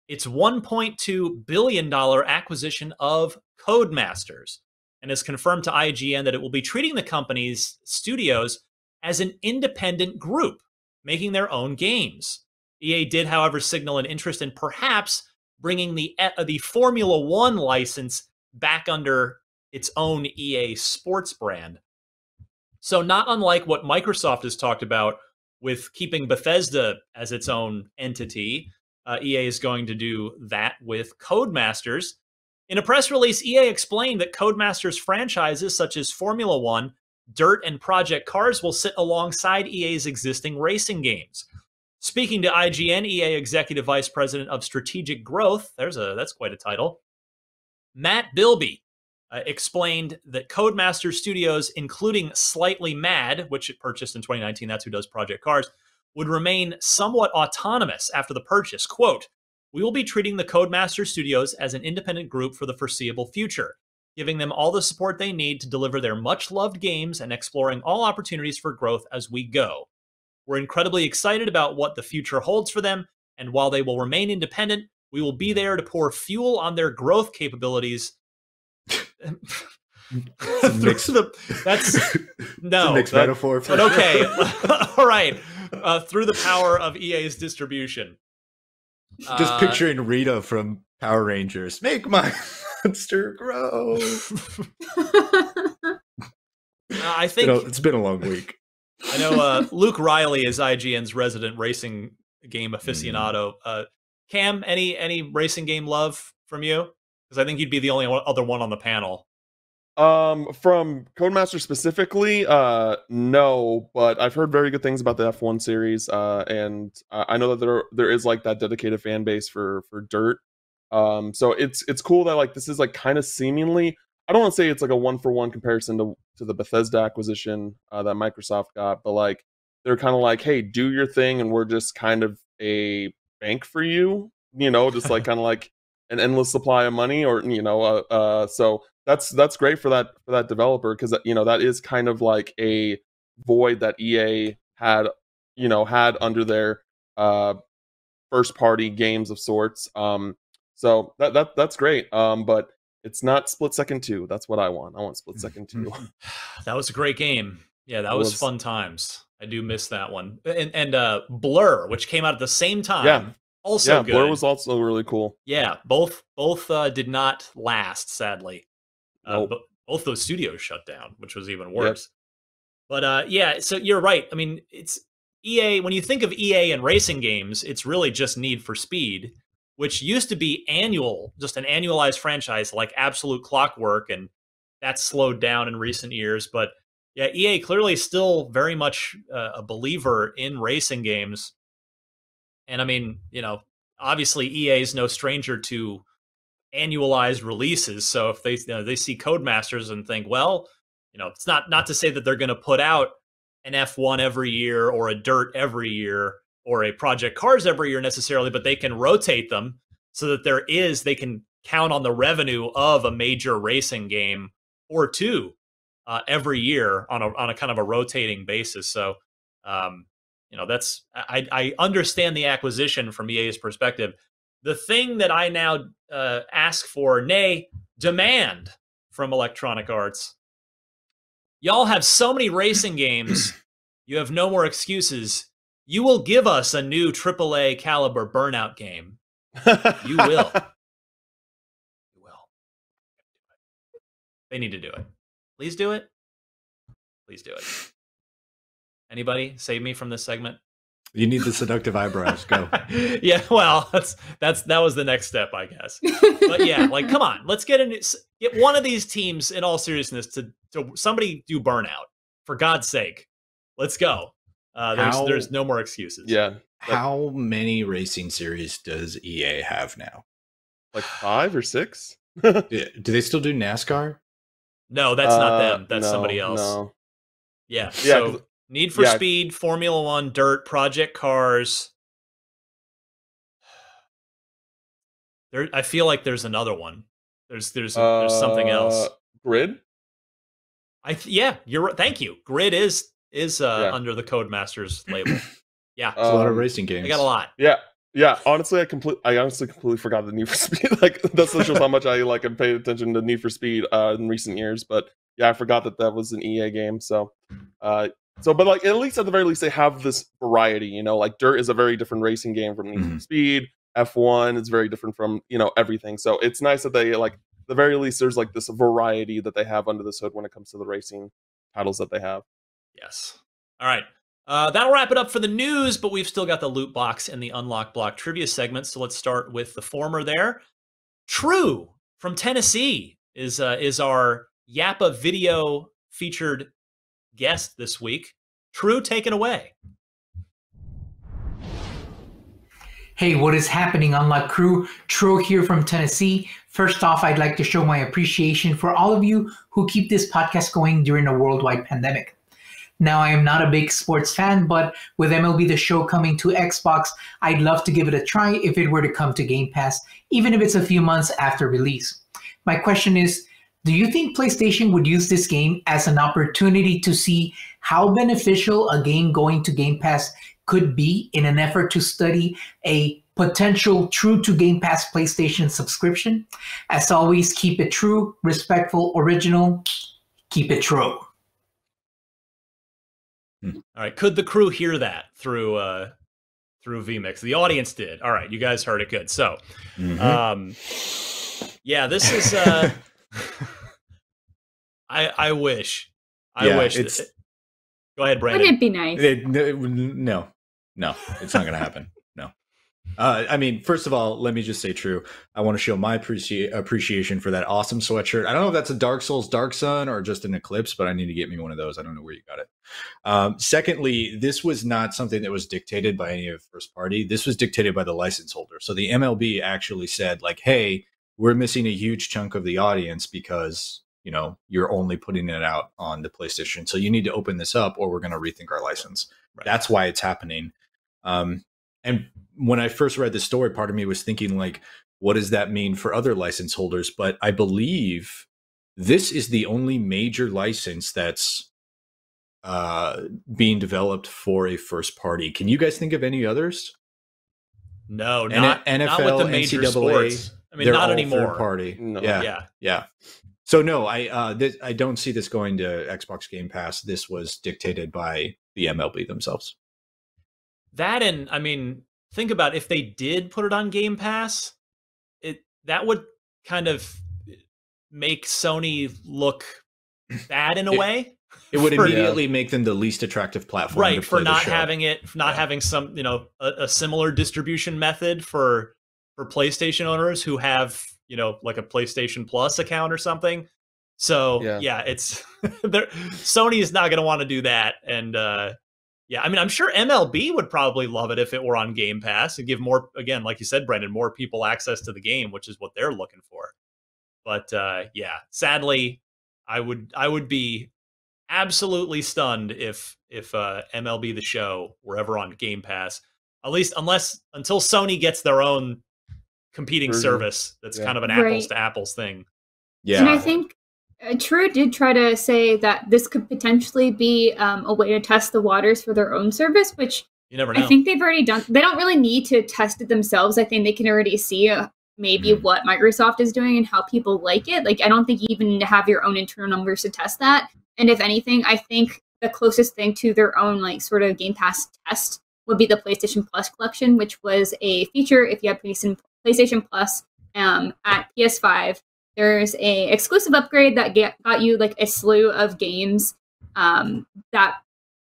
its $1.2 billion acquisition of Codemasters and has confirmed to IGN that it will be treating the company's studios as an independent group, making their own games. EA did, however, signal an interest in perhaps bringing the Formula One license back under its own EA Sports brand. So not unlike what Microsoft has talked about with keeping Bethesda as its own entity, EA is going to do that with Codemasters. In a press release, EA explained that Codemasters franchises such as Formula One, Dirt, and Project Cars will sit alongside EA's existing racing games. Speaking to IGN, EA Executive Vice President of Strategic Growth, that's quite a title, Matt Bilby, explained that Codemasters Studios, including Slightly Mad, which it purchased in 2019, that's who does Project Cars, would remain somewhat autonomous after the purchase. Quote, we will be treating the Codemasters Studios as an independent group for the foreseeable future, giving them all the support they need to deliver their much-loved games and exploring all opportunities for growth as we go. We're incredibly excited about what the future holds for them, and while they will remain independent, we will be there to pour fuel on their growth capabilities. That's no. It's a mixed metaphor. But okay, all right. Through the power of EA's distribution. Just picturing Rita from Power Rangers. Make my monster grow. I think it's been a long week. I know Luke Riley is IGN's resident racing game aficionado. Cam, any racing game love from you? Because I think you'd be the only other one on the panel. From Codemaster specifically, no, but I've heard very good things about the F1 series, and I know that there is like that dedicated fan base for Dirt. So it's cool that like this is like kind of seemingly, I don't want to say it's like a 1-for-1 comparison to the Bethesda acquisition that Microsoft got, but like they're kind of like, hey, do your thing, and we're just kind of a bank for you, just like kind of like an endless supply of money, or so that's great for that developer, because that is kind of like a void that EA had under their first party games of sorts. So that's great. But it's not Split Second 2. That's what I want. I want Split Second 2. That was a great game. Yeah, that was fun times. I do miss that one. And Blur, which came out at the same time. Yeah. Also good. Blur was also really cool. Yeah, both did not last, sadly. Nope. But both those studios shut down, which was even worse. Yep. But yeah, so you're right. I mean, it's EA. When you think of EA and racing games, it's really just Need for Speed, which used to be just an annualized franchise like Absolute Clockwork, and that's slowed down in recent years. But yeah, EA clearly still very much a believer in racing games. And I mean, obviously EA is no stranger to annualized releases. So if they see Codemasters and think, well, it's not to say that they're going to put out an F1 every year or a Dirt every year or a Project Cars every year necessarily, but they can rotate them so that they can count on the revenue of a major racing game or two every year on a kind of a rotating basis. So, I understand the acquisition from EA's perspective. the thing that I now ask for, nay, demand from Electronic Arts. Y'all have so many racing games, you have no more excuses. You will give us a new AAA caliber Burnout game. You will. You will. They need to do it. Please do it. Please do it. Anybody save me from this segment? You need the seductive eyebrows. Go. Yeah, well, that was the next step, I guess. But yeah, like, come on, let's get one of these teams, in all seriousness, to somebody do Burnout. For God's sake, let's go. There's no more excuses. Yeah. How many racing series does EA have now? Like 5 or 6? Do they still do NASCAR? No, that's not them. That's somebody else. No. Yeah. So Need for Speed, Formula One, Dirt, Project Cars. I feel like there's another one. There's something else. Grid. You're right. Thank you. Grid is under the Codemasters label. Yeah, a lot of racing games. I got a lot. Yeah. Honestly, I honestly completely forgot the Need for Speed. Like, that's just how much I have paid attention to Need for Speed in recent years. But yeah, I forgot that was an EA game. So, but like, at least at the very least, they have this variety. You know, like Dirt is a very different racing game from Need for Speed. F1 is very different from everything. So it's nice that they the very least there's like this variety that they have under this hood when it comes to the racing titles that they have. Yes. All right. That'll wrap it up for the news, but we've still got the loot box and the unlock block trivia segment. So let's start with the former there. True from Tennessee is our Yappa video featured guest this week. True, take it away. Hey, what is happening, Unlock crew? True here from Tennessee. First off, I'd like to show my appreciation for all of you who keep this podcast going during a worldwide pandemic. Now, I am not a big sports fan, but with MLB The Show coming to Xbox, I'd love to give it a try if it were to come to Game Pass, even if it's a few months after release. My question is, do you think PlayStation would use this game as an opportunity to see how beneficial a game going to Game Pass could be in an effort to study a potential true to Game Pass PlayStation subscription? As always, keep it true, respectful, original, keep it true. All right. Could the crew hear that through vMix? The audience did. All right. You guys heard it good. So, yeah, this is, I wish. I wish. Go ahead, Brandon. Wouldn't it be nice? No, it's not going to happen. No. I mean, first of all, let me just say, True, I want to show my appreciation for that awesome sweatshirt. I don't know if that's a Dark Souls Dark Sun or just an Eclipse, but I need to get me one of those. I don't know where you got it. Secondly, this was not something that was dictated by any of first party. This was dictated by the license holder. So the MLB actually said, like, hey, we're missing a huge chunk of the audience because, you're only putting it out on the PlayStation. So you need to open this up or we're going to rethink our license. Right. That's why it's happening. And when I first read the story, part of me was thinking, like, what does that mean for other license holders? But I believe this is the only major license that's being developed for a first party. Can you guys think of any others? No, not with the major NCAA, sports. I mean, not anymore. Third party. No. Yeah. So no, I don't see this going to Xbox Game Pass. This was dictated by the MLB themselves. That, and I mean, think about if they did put it on Game Pass, that would kind of make Sony look bad in a way. It would immediately make them the least attractive platform, right? For not having having some, a similar distribution method for PlayStation owners who have, like a PlayStation Plus account or something. So it's Sony is not going to want to do that, and I mean, I'm sure MLB would probably love it if it were on Game Pass and give more, again, like you said, Brendan, more people access to the game, which is what they're looking for. But sadly, I would be absolutely stunned if MLB The Show were ever on Game Pass, at least until Sony gets their own competing service that's kind of an apples to apples thing. Yeah, and I think True did try to say that this could potentially be a way to test the waters for their own service, which You never know. I think they've already done. They don't really need to test it themselves. I think they can already see maybe what Microsoft is doing and how people like it. Like, I don't think you even need to have your own internal numbers to test that. And if anything, I think the closest thing to their own like sort of Game Pass test would be the PlayStation Plus collection, which was a feature if you have PlayStation Plus at PS5. There's a exclusive upgrade that got you like a slew of games that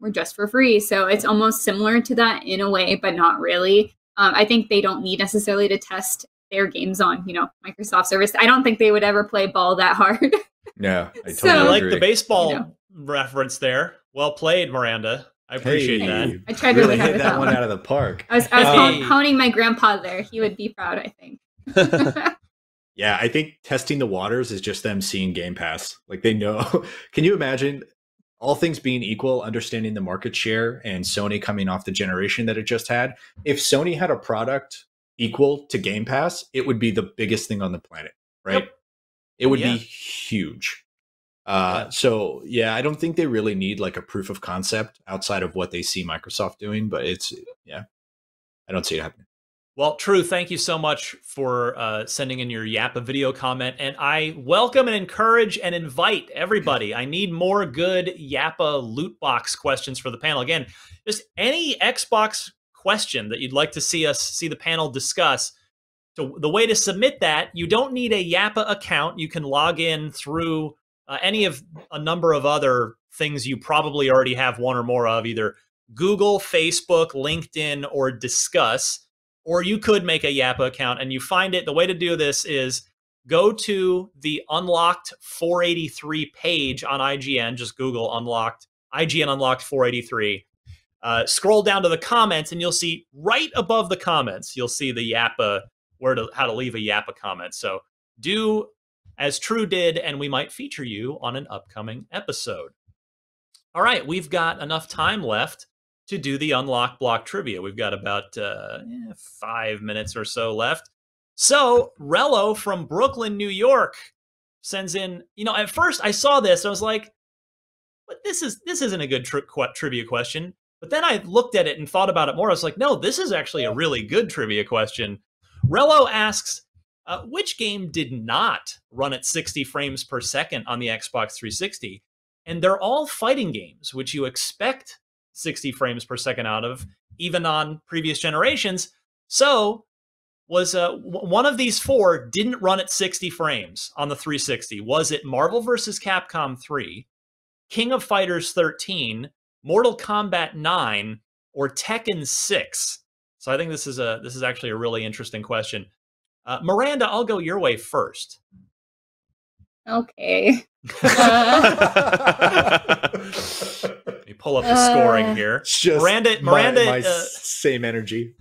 were just for free. So it's almost similar to that in a way, but not really. I think they don't need necessarily to test their games on, Microsoft service. I don't think they would ever play ball that hard. Yeah, I totally I like agree. the baseball reference there. Well played, Miranda. I appreciate that. I tried really really hard hit with that that one one. out of the park. I was honing my grandpa there. He would be proud, I think. Yeah, I think testing the waters is just them seeing Game Pass. Like they know. Can you imagine, all things being equal, understanding the market share and Sony coming off the generation that it just had? If Sony had a product equal to Game Pass, it would be the biggest thing on the planet, right? Yep. It would be huge. So yeah, I don't think they really need like a proof of concept outside of what they see Microsoft doing, but I don't see it happening. Well, True, thank you so much for sending in your Yappa video comment. And I welcome and encourage and invite everybody. I need more good Yappa loot box questions for the panel. Again, just any Xbox question that you'd like to see the panel discuss. So the way to submit that, you don't need a Yappa account. You can log in through any of a number of other things you probably already have one or more of, either Google, Facebook, LinkedIn, or Discuss. Or you could make a Yappa account, and you find it. The way to do this is go to the Unlocked 483 page on IGN. Just Google IGN Unlocked 483. Scroll down to the comments, and you'll see right above the comments, you'll see the Yappa, how to leave a Yappa comment. So do as True did, and we might feature you on an upcoming episode. All right, we've got enough time left to do the Unlock Block trivia. We've got about 5 minutes or so left. So Rello from Brooklyn, New York sends in, at first I saw this, I was like, but this isn't a good trivia question. But then I looked at it and thought about it more. I was like, no, this is actually a really good trivia question. Rello asks, which game did not run at 60 frames per second on the Xbox 360? And they're all fighting games, which you expect 60 frames per second out of, even on previous generations. So was one of these four didn't run at 60 frames on the 360? Was it Marvel vs. Capcom 3, King of Fighters 13, Mortal Kombat 9, or Tekken 6? So I think this is actually a really interesting question. Miranda, I'll go your way first. Okay. Let me pull up the scoring here. Just Miranda, my same energy.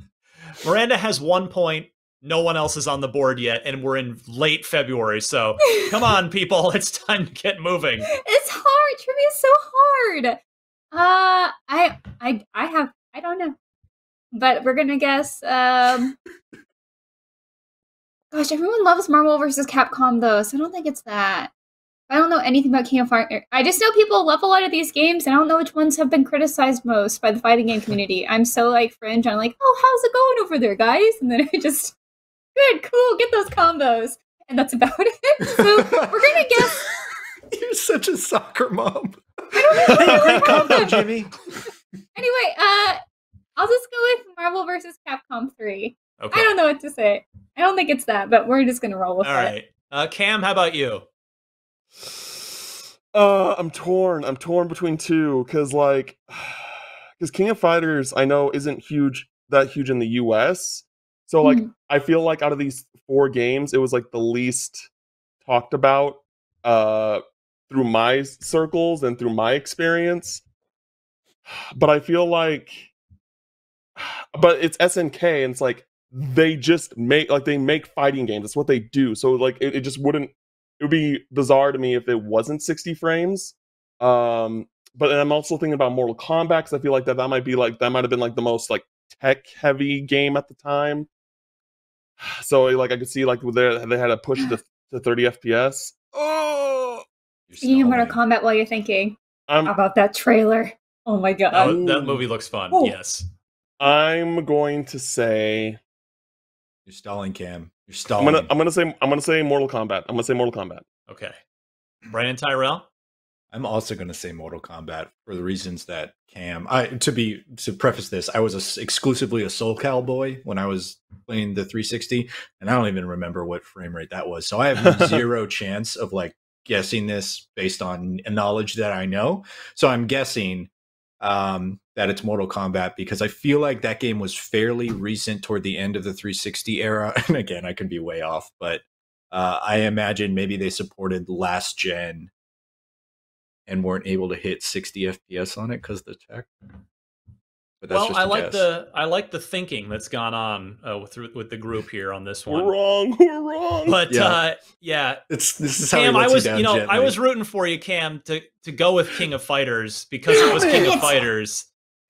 Miranda has 1 point. No one else is on the board yet, and we're in late February. So come on, people, it's time to get moving. It's hard. Trivia is so hard. I don't know, but we're gonna guess. Gosh, everyone loves Marvel vs. Capcom though, so I don't think it's that. I don't know anything about King of Fighters. I just know people love a lot of these games, and I don't know which ones have been criticized most by the fighting game community. I'm so like fringe. I'm like, oh, how's it going over there, guys? And then I just, good, cool, get those combos, and that's about it. So we're gonna guess. You're such a soccer mom. I don't know. Great combo, Jimmy. Anyway, I'll just go with Marvel vs. Capcom 3. Okay. I don't know what to say. I don't think it's that, but we're just gonna roll with it. All right. Cam, how about you? I'm torn between two, because King of Fighters I know isn't that huge in the US. So I feel like out of these four games, it was like the least talked about through my circles and through my experience. But I feel like, but it's SNK, and it's like they just make fighting games. That's what they do. So it just wouldn't. It would be bizarre to me if it wasn't 60 frames. But I'm also thinking about Mortal Kombat, because I feel like that might have been the most tech heavy game at the time. So I could see they had to push to 30 FPS. Oh, Speaking of Mortal Kombat, while you're thinking, how about that trailer? Oh my god! That movie looks fun. Ooh. Yes. I'm going to say. You're stalling, Cam. You're stalling. I'm gonna say Mortal Kombat. I'm gonna say Mortal Kombat. Okay. Brandon Tyrell? I'm also going to say Mortal Kombat for the reasons that Cam. To preface this, I was exclusively a Soul Cowboy when I was playing the 360, and I don't even remember what frame rate that was. So I have zero chance of like guessing this based on knowledge that I know. So I'm guessing that it's Mortal Kombat because I feel like that game was fairly recent toward the end of the 360 era. And again, I could be way off, but I imagine maybe they supported last gen and weren't able to hit 60 FPS on it because of the tech. But that's just I like the thinking that's gone on with the group here on this one. We're wrong. But yeah, this is how Cam, he lets I was you down gently. I was rooting for you, Cam, to go with King of Fighters because it was King of Fighters.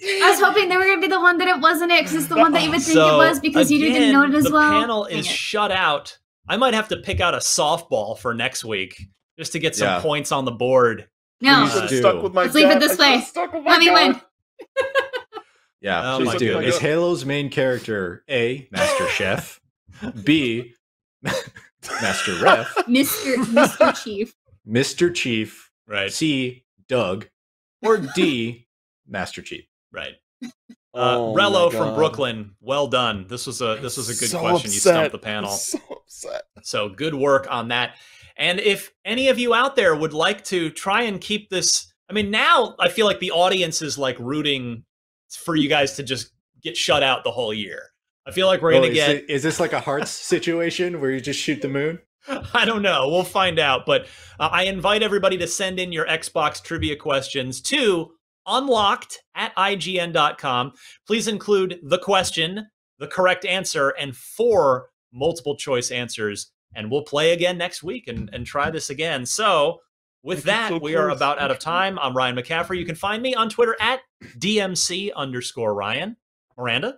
I was hoping they were going to be the one that it wasn't it because it's the one that you would think it was because you didn't know it as well. The panel is shut out. I might have to pick out a softball for next week just to get some points on the board. No, let's leave it this way. Let me win. Yeah, please do. Is Halo's main character A, Master Chef, B, Master Ref, Mr. Chief, Mr. Chief, right? C, Doug, or D, Master Chief, right? Rello from Brooklyn, well done. This was a good question. Upset. You stumped the panel. So upset. So good work on that. And if any of you out there would like to try and keep this, I mean, now I feel like the audience is like rooting for you guys to just get shut out the whole year. I feel like we're going to get... Is this like a Hearts situation where you just shoot the moon? I don't know. We'll find out. But I invite everybody to send in your Xbox trivia questions to unlocked@ign.com. Please include the question, the correct answer, and 4 multiple choice answers. And we'll play again next week and try this again. So with that, we are about out of time. I'm Ryan McCaffrey. You can find me on Twitter at DMC_Ryan. Miranda?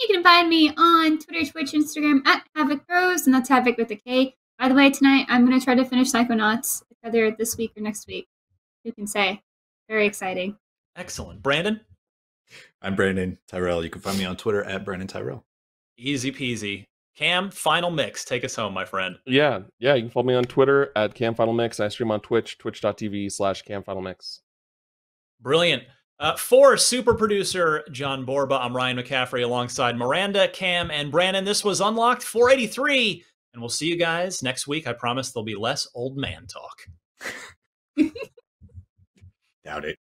You can find me on Twitter, Twitch, Instagram at Havoc Bros, and that's Havoc with a K. By the way, tonight I'm going to try to finish Psychonauts, either this week or next week. Who can say? Very exciting. Excellent. Brandon? I'm Brandon Tyrell. You can find me on Twitter at Brandon Tyrell. Easy peasy. Cam, Final Mix. Take us home, my friend. Yeah. You can follow me on Twitter at Cam Final Mix. I stream on Twitch, twitch.tv/Cam Final Mix. Brilliant. For super producer John Borba, I'm Ryan McCaffrey alongside Miranda, Cam, and Brandon. This was Unlocked 483, and we'll see you guys next week. I promise there'll be less old man talk. Doubt it.